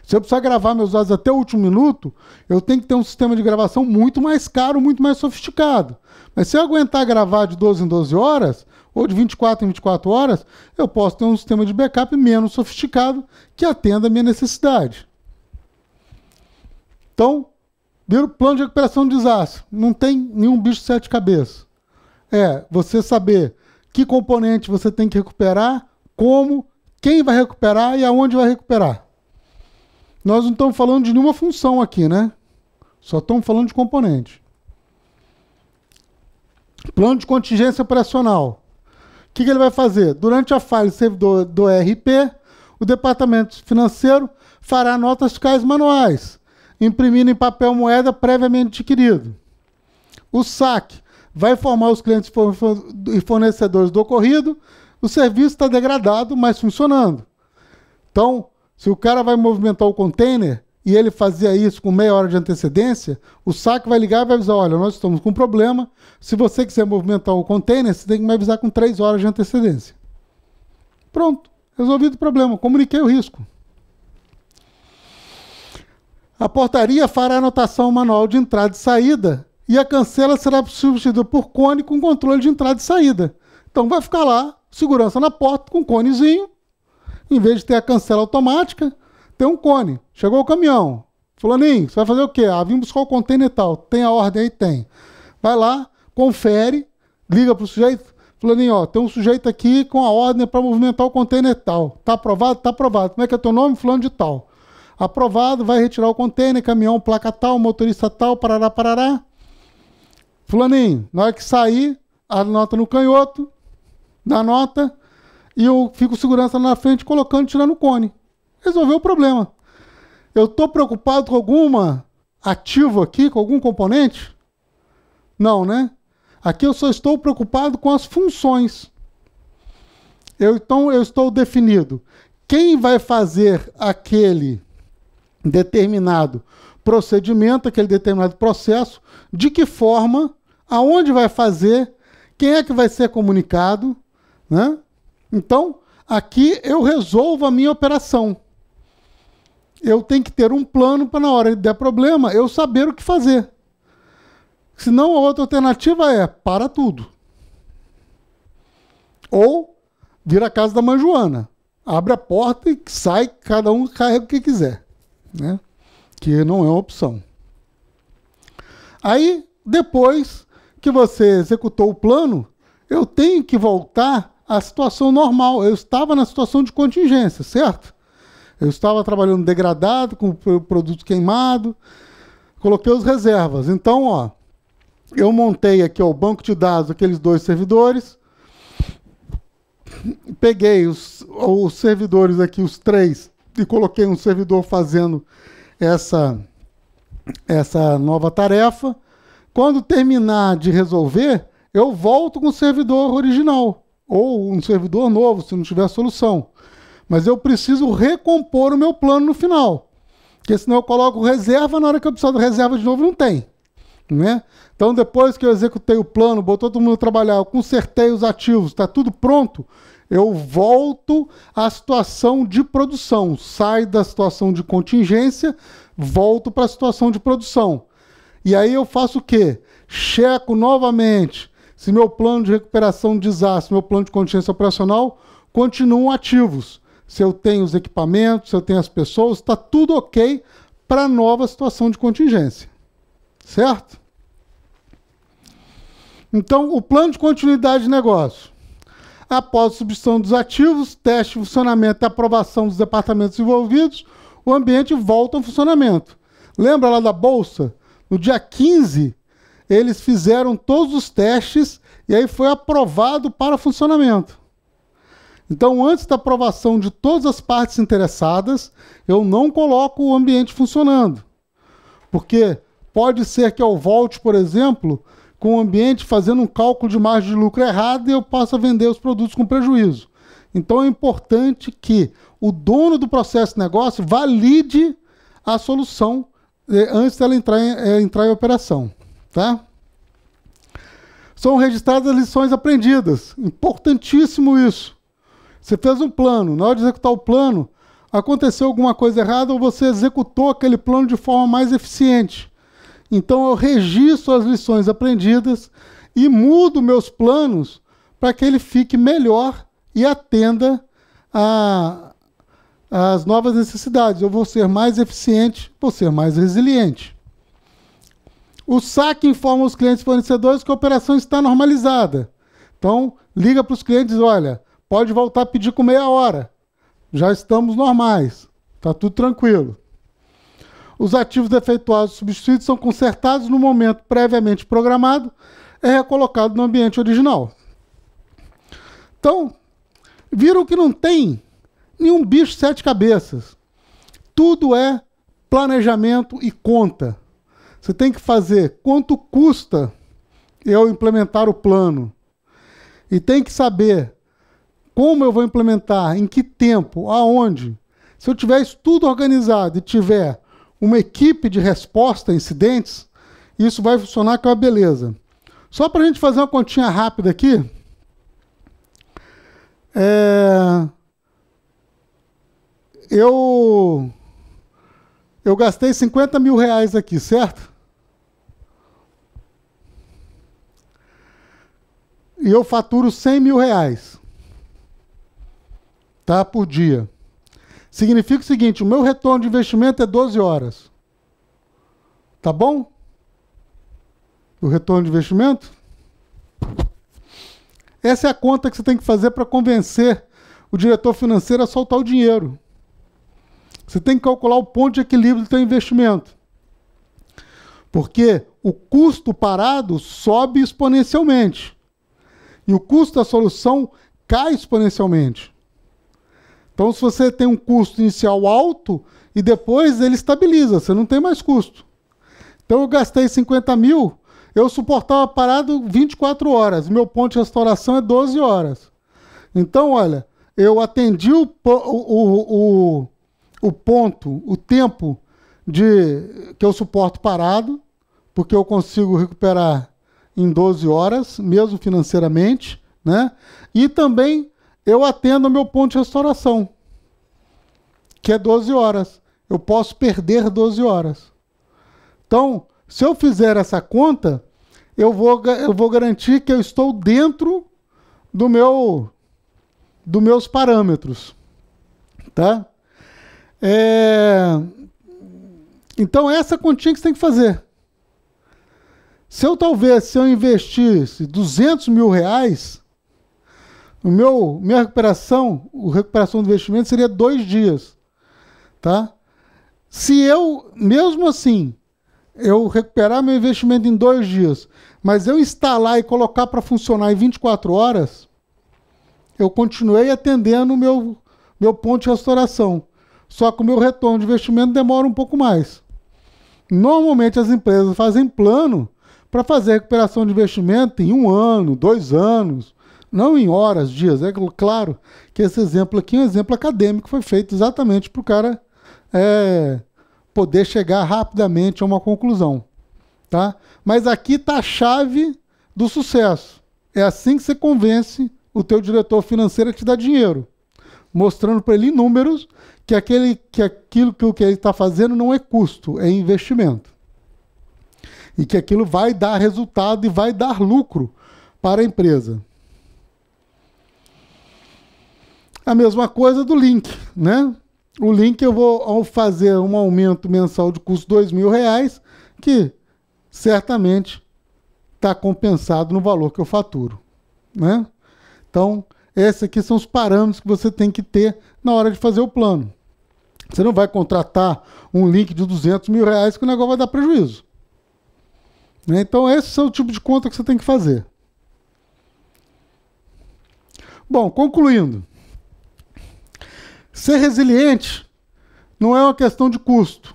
Se eu precisar gravar meus dados até o último minuto, eu tenho que ter um sistema de gravação muito mais caro, muito mais sofisticado. Mas se eu aguentar gravar de 12 em 12 horas, ou de 24 em 24 horas, eu posso ter um sistema de backup menos sofisticado que atenda a minha necessidade. Então, vira o plano de recuperação de desastre. Não tem nenhum bicho de 7 cabeças. É você saber que componente você tem que recuperar, como, quem vai recuperar e aonde vai recuperar. Nós não estamos falando de nenhuma função aqui, né? Só estamos falando de componente. Plano de contingência operacional. O que ele vai fazer? Durante a falha servidor do ERP, o departamento financeiro fará notas fiscais manuais, imprimindo em papel moeda previamente adquirido. O SAC vai informar os clientes e fornecedores do ocorrido. O serviço está degradado, mas funcionando. Então, Se o cara vai movimentar o container e ele fazia isso com meia hora de antecedência, o saque vai ligar e vai avisar, olha, nós estamos com um problema, se você quiser movimentar o container, você tem que me avisar com 3 horas de antecedência. Pronto, resolvido o problema, comuniquei o risco. A portaria fará anotação manual de entrada e saída e a cancela será substituída por cone com controle de entrada e saída. Então vai ficar lá, segurança na porta com conezinho, em vez de ter a cancela automática, tem um cone. Chegou o caminhão. Fulaninho, você vai fazer o quê? Ah, vim buscar o container e tal. Tem a ordem aí? Tem. Vai lá, confere, liga pro sujeito. Fulaninho, ó, tem um sujeito aqui com a ordem para movimentar o container tal. Tá aprovado? Tá aprovado. Como é que é teu nome? Fulano de tal. Aprovado, vai retirar o container, caminhão, placa tal, motorista tal, parará, parará. Fulaninho, na hora que sair, anota no canhoto, dá nota, e eu fico segurança na frente colocando, tirando o cone. Resolveu o problema. Eu estou preocupado com alguma ativo aqui, com algum componente? Não, né? Aqui eu só estou preocupado com as funções. Então eu estou definido. Quem vai fazer aquele determinado procedimento, aquele determinado processo, de que forma, aonde vai fazer, quem é que vai ser comunicado, né? Então, aqui eu resolvo a minha operação. Eu tenho que ter um plano para, na hora que der problema, eu saber o que fazer. Senão, a outra alternativa é, para tudo. Ou, vira a casa da mãe Joana. Abre a porta e sai, cada um carrega o que quiser. Né? Que não é uma opção. Aí, depois que você executou o plano, eu tenho que voltar à situação normal. Eu estava na situação de contingência, certo? Eu estava trabalhando degradado, com o produto queimado, coloquei os reservas. Então, ó, eu montei aqui ó, o banco de dados, aqueles 2 servidores, peguei os servidores aqui, os 3, e coloquei um servidor fazendo essa nova tarefa. Quando terminar de resolver, eu volto com o servidor original, ou um servidor novo, se não tiver solução. Mas eu preciso recompor o meu plano no final, porque senão eu coloco reserva, na hora que eu precisar de reserva de novo, não tem. Né? Então, depois que eu executei o plano, botou todo mundo a trabalhar, eu consertei os ativos, está tudo pronto, eu volto à situação de produção. Saio da situação de contingência, volto para a situação de produção. E aí eu faço o quê? Checo novamente se meu plano de recuperação de desastre, meu plano de contingência operacional continuam ativos. Se eu tenho os equipamentos, se eu tenho as pessoas, está tudo ok para a nova situação de contingência. Certo? Então, o plano de continuidade de negócio. Após a substituição dos ativos, teste de funcionamento e aprovação dos departamentos envolvidos, o ambiente volta ao funcionamento. Lembra lá da Bolsa? No dia 15, eles fizeram todos os testes e aí foi aprovado para funcionamento. Então, antes da aprovação de todas as partes interessadas, eu não coloco o ambiente funcionando. Porque pode ser que eu volte, por exemplo, com o ambiente fazendo um cálculo de margem de lucro errado e eu possa vender os produtos com prejuízo. Então é importante que o dono do processo de negócio valide a solução antes dela entrar em operação. Tá? São registradas as lições aprendidas. Importantíssimo isso. Você fez um plano, na hora de executar o plano, aconteceu alguma coisa errada ou você executou aquele plano de forma mais eficiente. Então eu registro as lições aprendidas e mudo meus planos para que ele fique melhor e atenda às novas necessidades. Eu vou ser mais eficiente, vou ser mais resiliente. O saque informa os clientes fornecedores que a operação está normalizada. Então, liga para os clientes, olha, pode voltar a pedir com meia hora. Já estamos normais, está tudo tranquilo. Os ativos defeituosos substituídos são consertados no momento previamente programado, é recolocado no ambiente original. Então, viram que não tem nenhum bicho de 7 cabeças. Tudo é planejamento e conta. Você tem que fazer quanto custa eu implementar o plano. E tem que saber como eu vou implementar, em que tempo, aonde. Se eu tiver isso tudo organizado e tiver uma equipe de resposta a incidentes, isso vai funcionar com uma beleza. Só para a gente fazer uma continha rápida aqui, eu gastei 50 mil reais aqui, certo? E eu faturo 100 mil reais, tá, por dia. Significa o seguinte, o meu retorno de investimento é 12 horas. Tá bom? O retorno de investimento? Essa é a conta que você tem que fazer para convencer o diretor financeiro a soltar o dinheiro. Você tem que calcular o ponto de equilíbrio do seu investimento. Porque o custo parado sobe exponencialmente. E o custo da solução cai exponencialmente. Então, se você tem um custo inicial alto e depois ele estabiliza, você não tem mais custo. Então, eu gastei 50 mil, eu suportava parado 24 horas. Meu ponto de restauração é 12 horas. Então, olha, eu atendi o ponto, o tempo que eu suporto parado, porque eu consigo recuperar em 12 horas, mesmo financeiramente, né? E também eu atendo ao meu ponto de restauração, que é 12 horas. Eu posso perder 12 horas. Então, se eu fizer essa conta, eu vou garantir que eu estou dentro dos meus parâmetros. Tá? Então, essa continha que você tem que fazer. Se eu investisse 200 mil reais, minha recuperação do investimento seria 2 dias. Tá? Se eu, mesmo assim, eu recuperar meu investimento em 2 dias, mas eu instalar e colocar para funcionar em 24 horas, eu continuei atendendo o meu ponto de restauração. Só que o meu retorno de investimento demora um pouco mais. Normalmente as empresas fazem plano para fazer recuperação de investimento em 1 ano, 2 anos, não em horas, dias. É claro que esse exemplo aqui é um exemplo acadêmico, foi feito exatamente para o cara poder chegar rapidamente a uma conclusão. Tá? Mas aqui está a chave do sucesso. É assim que você convence o teu diretor financeiro a te dar dinheiro, mostrando para ele em números que aquilo que ele está fazendo não é custo, é investimento. E que aquilo vai dar resultado e vai dar lucro para a empresa. A mesma coisa do link, né? O link eu vou fazer um aumento mensal de custo de R$2.000, que certamente está compensado no valor que eu faturo, né? Então, esses aqui são os parâmetros que você tem que ter na hora de fazer o plano. Você não vai contratar um link de R$200 mil que o negócio vai dar prejuízo. Então, esse é o tipo de conta que você tem que fazer. Bom, concluindo. Ser resiliente não é uma questão de custo.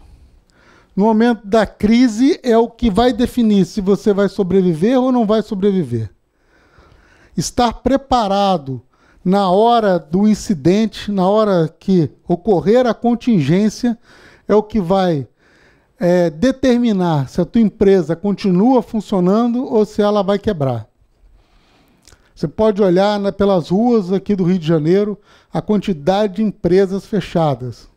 No momento da crise é o que vai definir se você vai sobreviver ou não vai sobreviver. Estar preparado na hora do incidente, na hora que ocorrer a contingência, é o que vai determinar se a tua empresa continua funcionando ou se ela vai quebrar. Você pode olhar pelas ruas aqui do Rio de Janeiro a quantidade de empresas fechadas.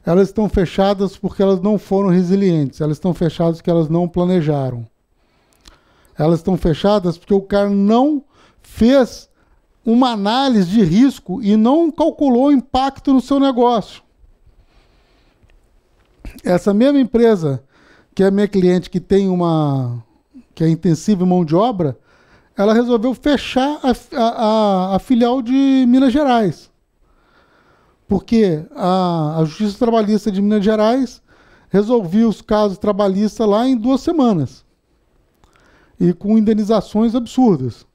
Elas estão fechadas porque elas não foram resilientes, elas estão fechadas porque elas não planejaram. Elas estão fechadas porque o cara não fez uma análise de risco e não calculou o impacto no seu negócio. Essa mesma empresa, que é minha cliente, que é intensiva em mão de obra, ela resolveu fechar a filial de Minas Gerais. Porque a Justiça Trabalhista de Minas Gerais resolvia os casos trabalhistas lá em 2 semanas. E com indenizações absurdas.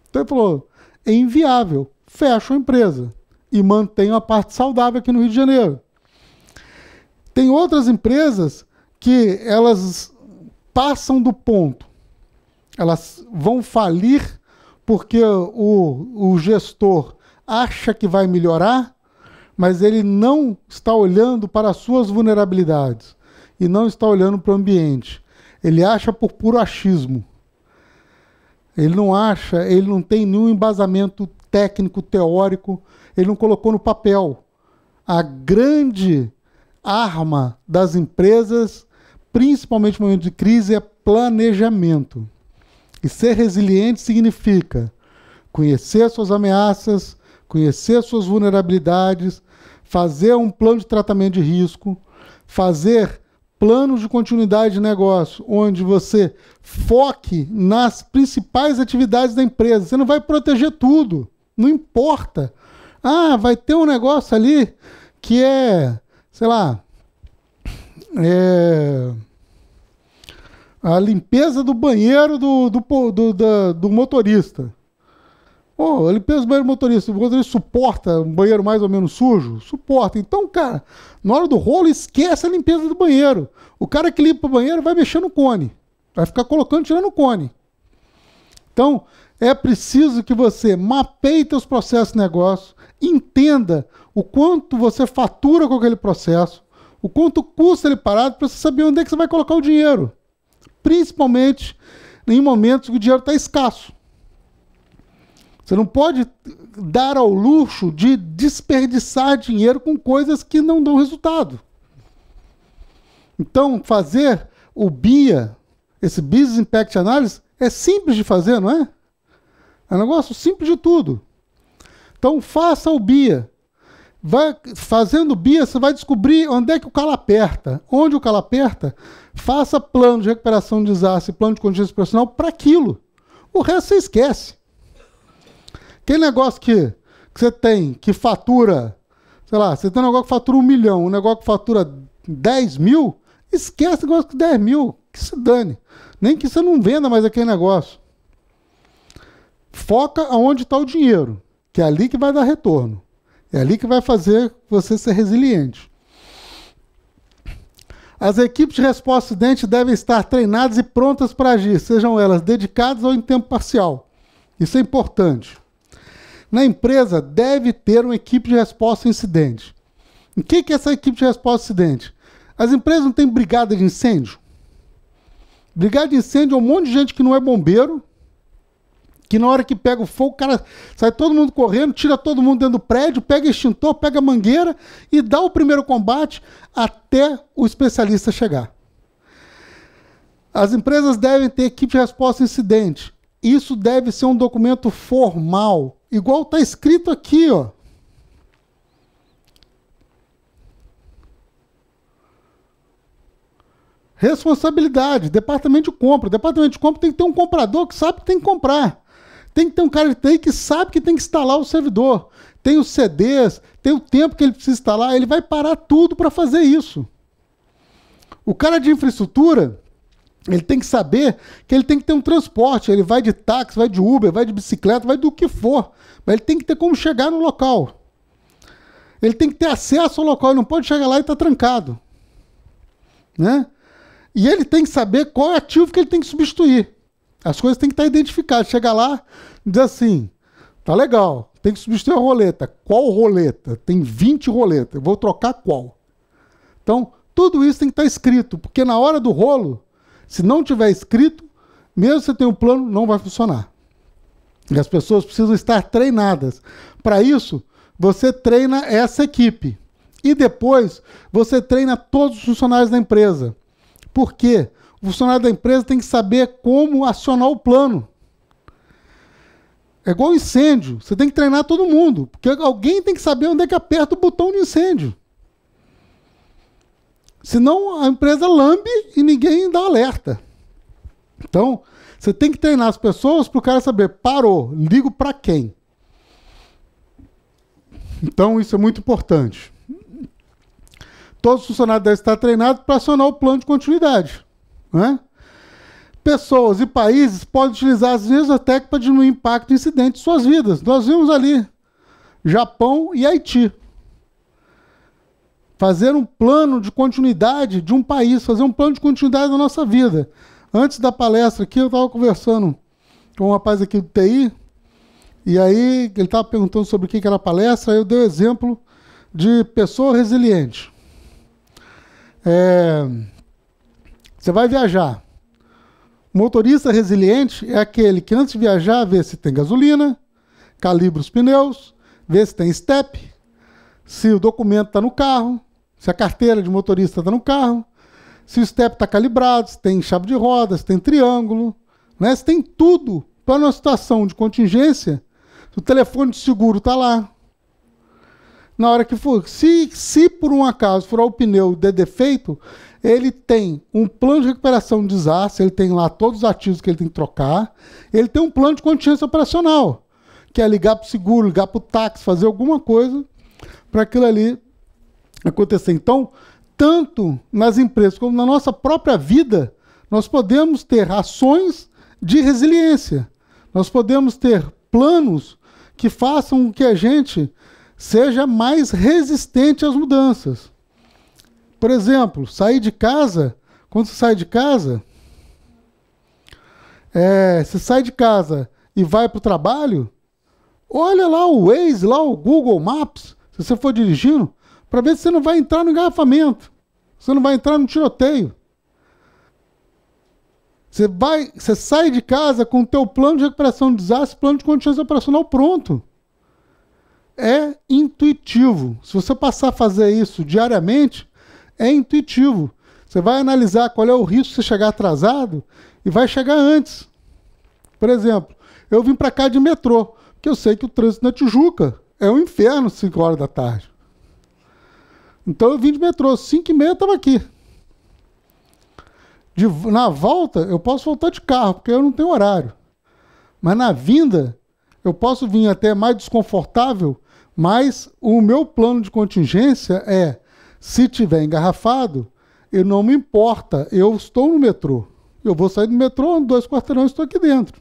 Então ele falou, é inviável, fecha a empresa e mantém uma parte saudável aqui no Rio de Janeiro. Tem outras empresas que elas passam do ponto. Elas vão falir porque o gestor acha que vai melhorar, mas ele não está olhando para as suas vulnerabilidades e não está olhando para o ambiente. Ele acha por puro achismo. Ele não acha, ele não tem nenhum embasamento técnico, teórico, ele não colocou no papel. A grande arma das empresas, principalmente no momento de crise, é planejamento. E ser resiliente significa conhecer suas ameaças, conhecer suas vulnerabilidades, fazer um plano de tratamento de risco, fazer planos de continuidade de negócio, onde você foque nas principais atividades da empresa. Você não vai proteger tudo, não importa. Ah, vai ter um negócio ali que é, sei lá, a limpeza do banheiro do motorista. A limpeza do banheiro do motorista, o motorista suporta um banheiro mais ou menos sujo? Suporta. Então, cara, na hora do rolo, esquece a limpeza do banheiro. O cara que limpa o banheiro vai mexer no cone. Vai ficar colocando, tirando o cone. Então, é preciso que você mapeie seus processos de negócio, entenda o quanto você fatura com aquele processo, o quanto custa ele parado, para você saber onde é que você vai colocar o dinheiro. Principalmente em momentos que o dinheiro está escasso. Você não pode dar ao luxo de desperdiçar dinheiro com coisas que não dão resultado. Então, fazer o BIA, esse Business Impact Analysis, é simples de fazer, não é? É um negócio simples de tudo. Então, faça o BIA. Fazendo o BIA, você vai descobrir onde é que o calo aperta. Onde o calo aperta, faça plano de recuperação de desastre, plano de contingência profissional para aquilo. O resto você esquece. Aquele negócio que você tem, que fatura, sei lá, você tem um negócio que fatura 1 milhão, um negócio que fatura 10 mil, esquece o negócio de 10 mil, que se dane. Nem que você não venda mais aquele negócio. Foca aonde está o dinheiro, que é ali que vai dar retorno. É ali que vai fazer você ser resiliente. As equipes de resposta a acidente devem estar treinadas e prontas para agir, sejam elas dedicadas ou em tempo parcial. Isso é importante. Na empresa, deve ter uma equipe de resposta a incidente. O que é essa equipe de resposta a incidente? As empresas não têm brigada de incêndio? Brigada de incêndio é um monte de gente que não é bombeiro, que na hora que pega o fogo, o cara sai todo mundo correndo, tira todo mundo dentro do prédio, pega extintor, pega mangueira e dá o primeiro combate até o especialista chegar. As empresas devem ter equipe de resposta a incidente. Isso deve ser um documento formal, igual está escrito aqui, ó. Responsabilidade, departamento de compra. Departamento de compra tem que ter um comprador que sabe que tem que comprar. Tem que ter um cara de TI que sabe que tem que instalar o servidor. Tem os CDs, tem o tempo que ele precisa instalar, ele vai parar tudo para fazer isso. O cara de infraestrutura, ele tem que saber que ele tem que ter um transporte. Ele vai de táxi, vai de Uber, vai de bicicleta, vai do que for. Mas ele tem que ter como chegar no local. Ele tem que ter acesso ao local, ele não pode chegar lá e estar trancado. Né? E ele tem que saber qual é o ativo que ele tem que substituir. As coisas têm que estar identificadas. Chega lá e diz assim, tá legal, tem que substituir a roleta. Qual roleta? Tem 20 roletas, eu vou trocar qual? Então, tudo isso tem que estar escrito, porque na hora do rolo, se não tiver escrito, mesmo que você tenha um plano, não vai funcionar. E as pessoas precisam estar treinadas. Para isso, você treina essa equipe. E depois, você treina todos os funcionários da empresa. Por quê? O funcionário da empresa tem que saber como acionar o plano. É igual incêndio. Você tem que treinar todo mundo. Porque alguém tem que saber onde é que aperta o botão de incêndio. Senão a empresa lambe e ninguém dá alerta. Então, você tem que treinar as pessoas para o cara saber, parou, ligo para quem? Então, isso é muito importante. Todos os funcionários devem estar treinados para acionar o plano de continuidade. Né? Pessoas e países podem utilizar as mesmas técnicas para diminuir o impacto de incidentes em suas vidas. Nós vimos ali Japão e Haiti. Fazer um plano de continuidade de um país, fazer um plano de continuidade da nossa vida. Antes da palestra aqui, eu estava conversando com um rapaz aqui do TI, e aí ele estava perguntando sobre o que era a palestra, aí eu dei o exemplo de pessoa resiliente. Você vai viajar. O motorista resiliente é aquele que antes de viajar vê se tem gasolina, calibra os pneus, vê se tem step, se o documento está no carro, se a carteira de motorista está no carro, se o step está calibrado, se tem chave de roda, se tem triângulo, né? Se tem tudo para uma situação de contingência, se o telefone de seguro está lá. Na hora que for, se por um acaso furar o pneu de defeito, ele tem um plano de recuperação de desastre, ele tem lá todos os ativos que ele tem que trocar, ele tem um plano de contingência operacional, que é ligar para o seguro, ligar para o táxi, fazer alguma coisa para aquilo ali acontecer. Então, tanto nas empresas como na nossa própria vida, nós podemos ter ações de resiliência. Nós podemos ter planos que façam com que a gente seja mais resistente às mudanças. Por exemplo, sair de casa, quando você sai de casa, você sai de casa e vai para o trabalho, olha lá o Waze, lá o Google Maps, se você for dirigindo, para ver se você não vai entrar no engarrafamento, se você não vai entrar no tiroteio. Você sai de casa com o teu plano de recuperação de desastre, plano de contingência operacional pronto. É intuitivo. Se você passar a fazer isso diariamente, é intuitivo. Você vai analisar qual é o risco de você chegar atrasado e vai chegar antes. Por exemplo, eu vim para cá de metrô, porque eu sei que o trânsito na Tijuca é um inferno às 5 horas da tarde. Então eu vim de metrô, 5h30 eu estava aqui. Na volta, eu posso voltar de carro, porque eu não tenho horário. Mas na vinda, eu posso vir até mais desconfortável, mas o meu plano de contingência é, se tiver engarrafado, eu não me importa, eu estou no metrô. Eu vou sair do metrô, 2 quarteirões, estou aqui dentro.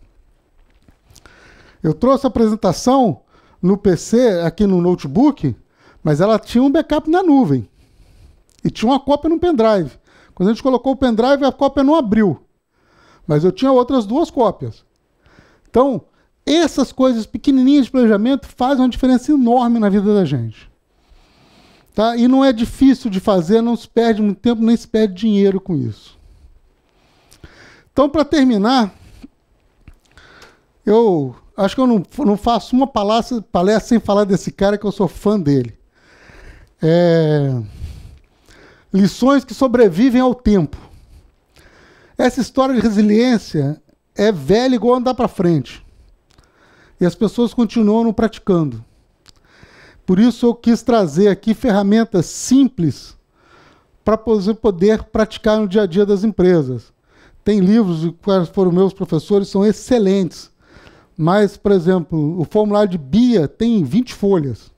Eu trouxe a apresentação no PC, aqui no notebook, mas ela tinha um backup na nuvem. E tinha uma cópia no pendrive. Quando a gente colocou o pendrive, a cópia não abriu. Mas eu tinha outras 2 cópias. Então, essas coisas pequenininhas de planejamento fazem uma diferença enorme na vida da gente. Tá? E não é difícil de fazer, não se perde muito tempo, nem se perde dinheiro com isso. Então, para terminar, eu acho que eu não faço uma palestra sem falar desse cara, que eu sou fã dele. Lições que sobrevivem ao tempo. Essa história de resiliência é velha igual andar para frente. E as pessoas continuam não praticando. Por isso eu quis trazer aqui ferramentas simples para poder praticar no dia a dia das empresas. Tem livros, que foram meus professores, são excelentes. Mas, por exemplo, o formulário de BIA tem 20 folhas.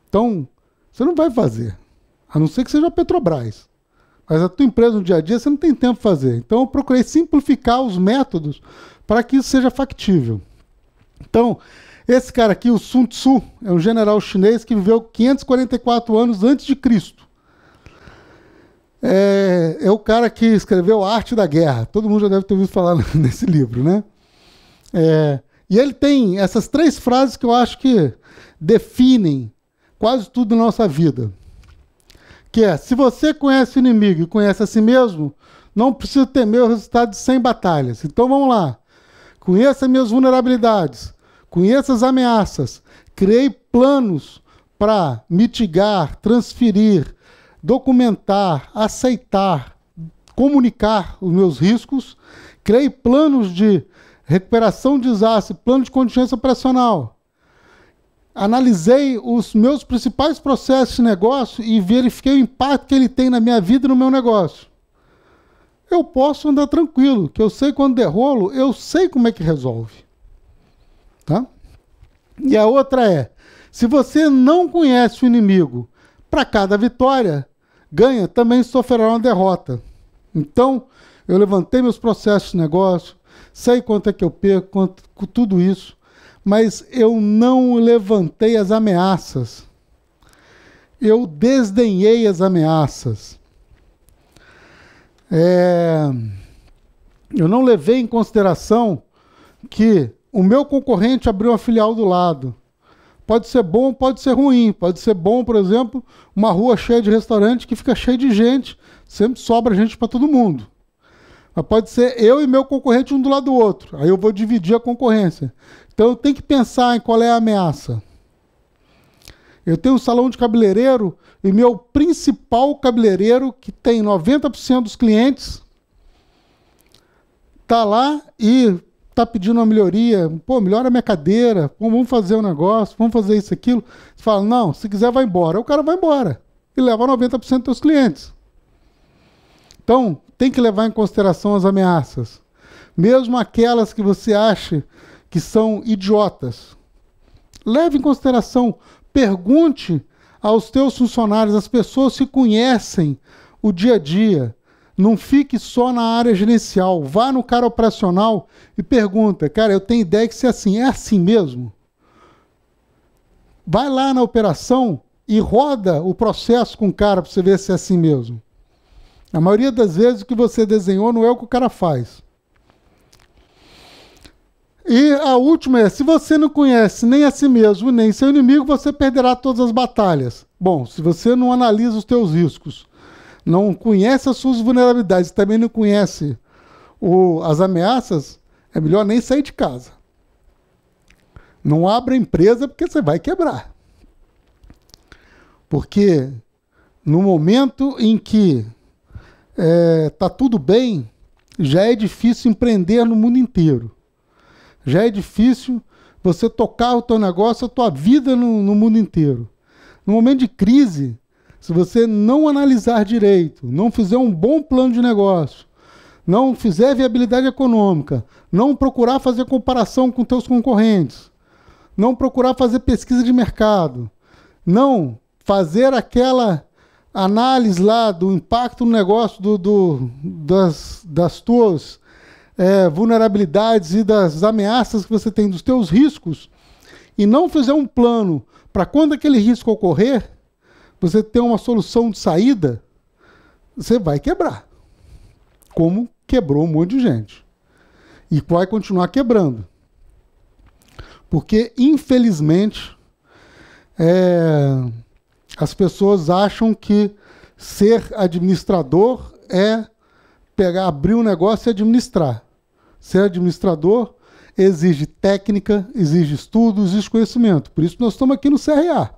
Então, você não vai fazer. A não ser que seja a Petrobras. Mas a tua empresa no dia a dia você não tem tempo de fazer. Então eu procurei simplificar os métodos para que isso seja factível. Então, esse cara aqui, o Sun Tzu, é um general chinês que viveu 544 anos antes de Cristo. É o cara que escreveu A Arte da Guerra. Todo mundo já deve ter ouvido falar nesse livro, né? E ele tem essas 3 frases que eu acho que definem quase tudo na nossa vida. Que é, se você conhece o inimigo e conhece a si mesmo, não precisa temer o resultado de 100 batalhas. Então vamos lá. Conheça minhas vulnerabilidades, conheça as ameaças, criei planos para mitigar, transferir, documentar, aceitar, comunicar os meus riscos, criei planos de recuperação de desastre, plano de contingência operacional. Analisei os meus principais processos de negócio e verifiquei o impacto que ele tem na minha vida e no meu negócio. Eu posso andar tranquilo, que eu sei quando der rolo, eu sei como é que resolve. Tá? E a outra é, se você não conhece o inimigo, para cada vitória, ganha, também sofrerá uma derrota. Então, eu levantei meus processos de negócio, sei quanto é que eu perco, tudo isso, mas eu não levantei as ameaças. Eu desdenhei as ameaças. Eu não levei em consideração que o meu concorrente abriu uma filial do lado. pode ser bom, pode ser ruim. Pode ser bom, por exemplo, uma rua cheia de restaurante que fica cheia de gente, sempre sobra gente para todo mundo. Mas pode ser eu e meu concorrente um do lado do outro. Aí eu vou dividir a concorrência. Então eu tenho que pensar em qual é a ameaça. Eu tenho um salão de cabeleireiro e meu principal cabeleireiro, que tem 90% dos clientes, está lá e está pedindo uma melhoria. Pô, melhora a minha cadeira, pô, vamos fazer um negócio, vamos fazer isso, aquilo. Você fala, não, se quiser vai embora. O cara vai embora e leva 90% dos clientes. Então, tem que levar em consideração as ameaças. Mesmo aquelas que você acha que são idiotas. Leve em consideração, pergunte aos teus funcionários, as pessoas que conhecem o dia a dia. Não fique só na área gerencial. Vá no cara operacional e pergunta, cara, eu tenho ideia que isso é assim. É assim mesmo? Vai lá na operação e roda o processo com o cara para você ver se é assim mesmo. A maioria das vezes o que você desenhou não é o que o cara faz. E a última é, se você não conhece nem a si mesmo, nem seu inimigo, você perderá todas as batalhas. Bom, se você não analisa os teus riscos, não conhece as suas vulnerabilidades, também não conhece as ameaças, é melhor nem sair de casa. Não abra empresa porque você vai quebrar. Porque no momento em que tá tudo bem, já é difícil empreender no mundo inteiro. Já é difícil você tocar o teu negócio, a tua vida no mundo inteiro. No momento de crise, se você não analisar direito, não fizer um bom plano de negócio, não fizer viabilidade econômica, não procurar fazer comparação com teus concorrentes, não procurar fazer pesquisa de mercado, não fazer aquela análise lá do impacto no negócio das tuas vulnerabilidades e das ameaças que você tem, dos teus riscos, e não fizer um plano para quando aquele risco ocorrer, você ter uma solução de saída, você vai quebrar. Como quebrou um monte de gente. E vai continuar quebrando. Porque, infelizmente, as pessoas acham que ser administrador é abrir um negócio e administrar. Ser administrador exige técnica, exige estudo, exige conhecimento. Por isso nós estamos aqui no CRA.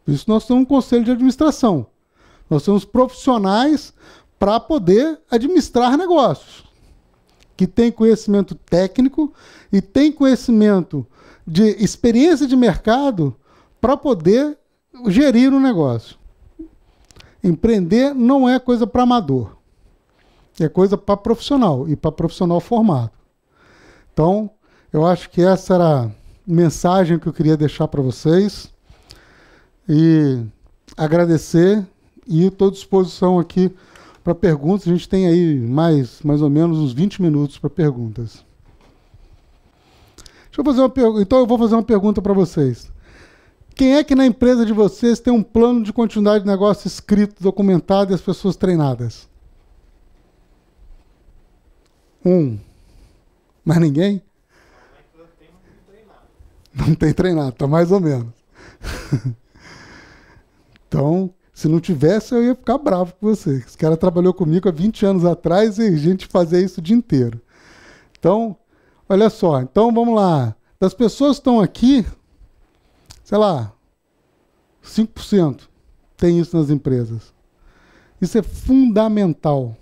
Por isso nós temos um conselho de administração. Nós temos profissionais para poder administrar negócios, que tem conhecimento técnico e tem conhecimento de experiência de mercado para poder gerir um negócio. Empreender não é coisa para amador. É coisa para profissional e para profissional formado. Então, eu acho que essa era a mensagem que eu queria deixar para vocês. E agradecer e estou à disposição aqui para perguntas. A gente tem aí mais ou menos uns 20 minutos para perguntas. Deixa eu fazer uma pergunta. Então, eu vou fazer uma pergunta para vocês. Quem é que na empresa de vocês tem um plano de continuidade de negócio escrito, documentado e as pessoas treinadas? Mas ninguém? Não tem treinado, tá mais ou menos. Então, se não tivesse, eu ia ficar bravo com você. Esse cara trabalhou comigo há 20 anos atrás e a gente fazia isso o dia inteiro. Então, olha só. Então, vamos lá. Das pessoas que estão aqui, sei lá, 5% tem isso nas empresas. Isso é fundamental.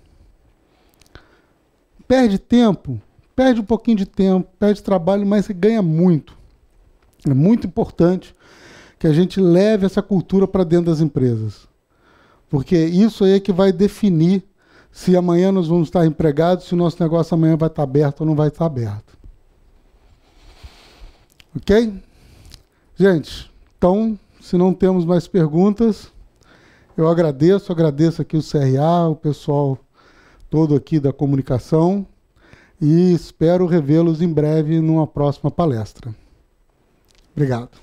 Perde tempo, perde um pouquinho de tempo, perde trabalho, mas você ganha muito. É muito importante que a gente leve essa cultura para dentro das empresas. Porque isso aí é que vai definir se amanhã nós vamos estar empregados, se o nosso negócio amanhã vai estar aberto ou não vai estar aberto. Ok? Gente, então, se não temos mais perguntas, eu agradeço aqui o CRA, o pessoal todo aqui da comunicação, e espero revê-los em breve numa próxima palestra. Obrigado.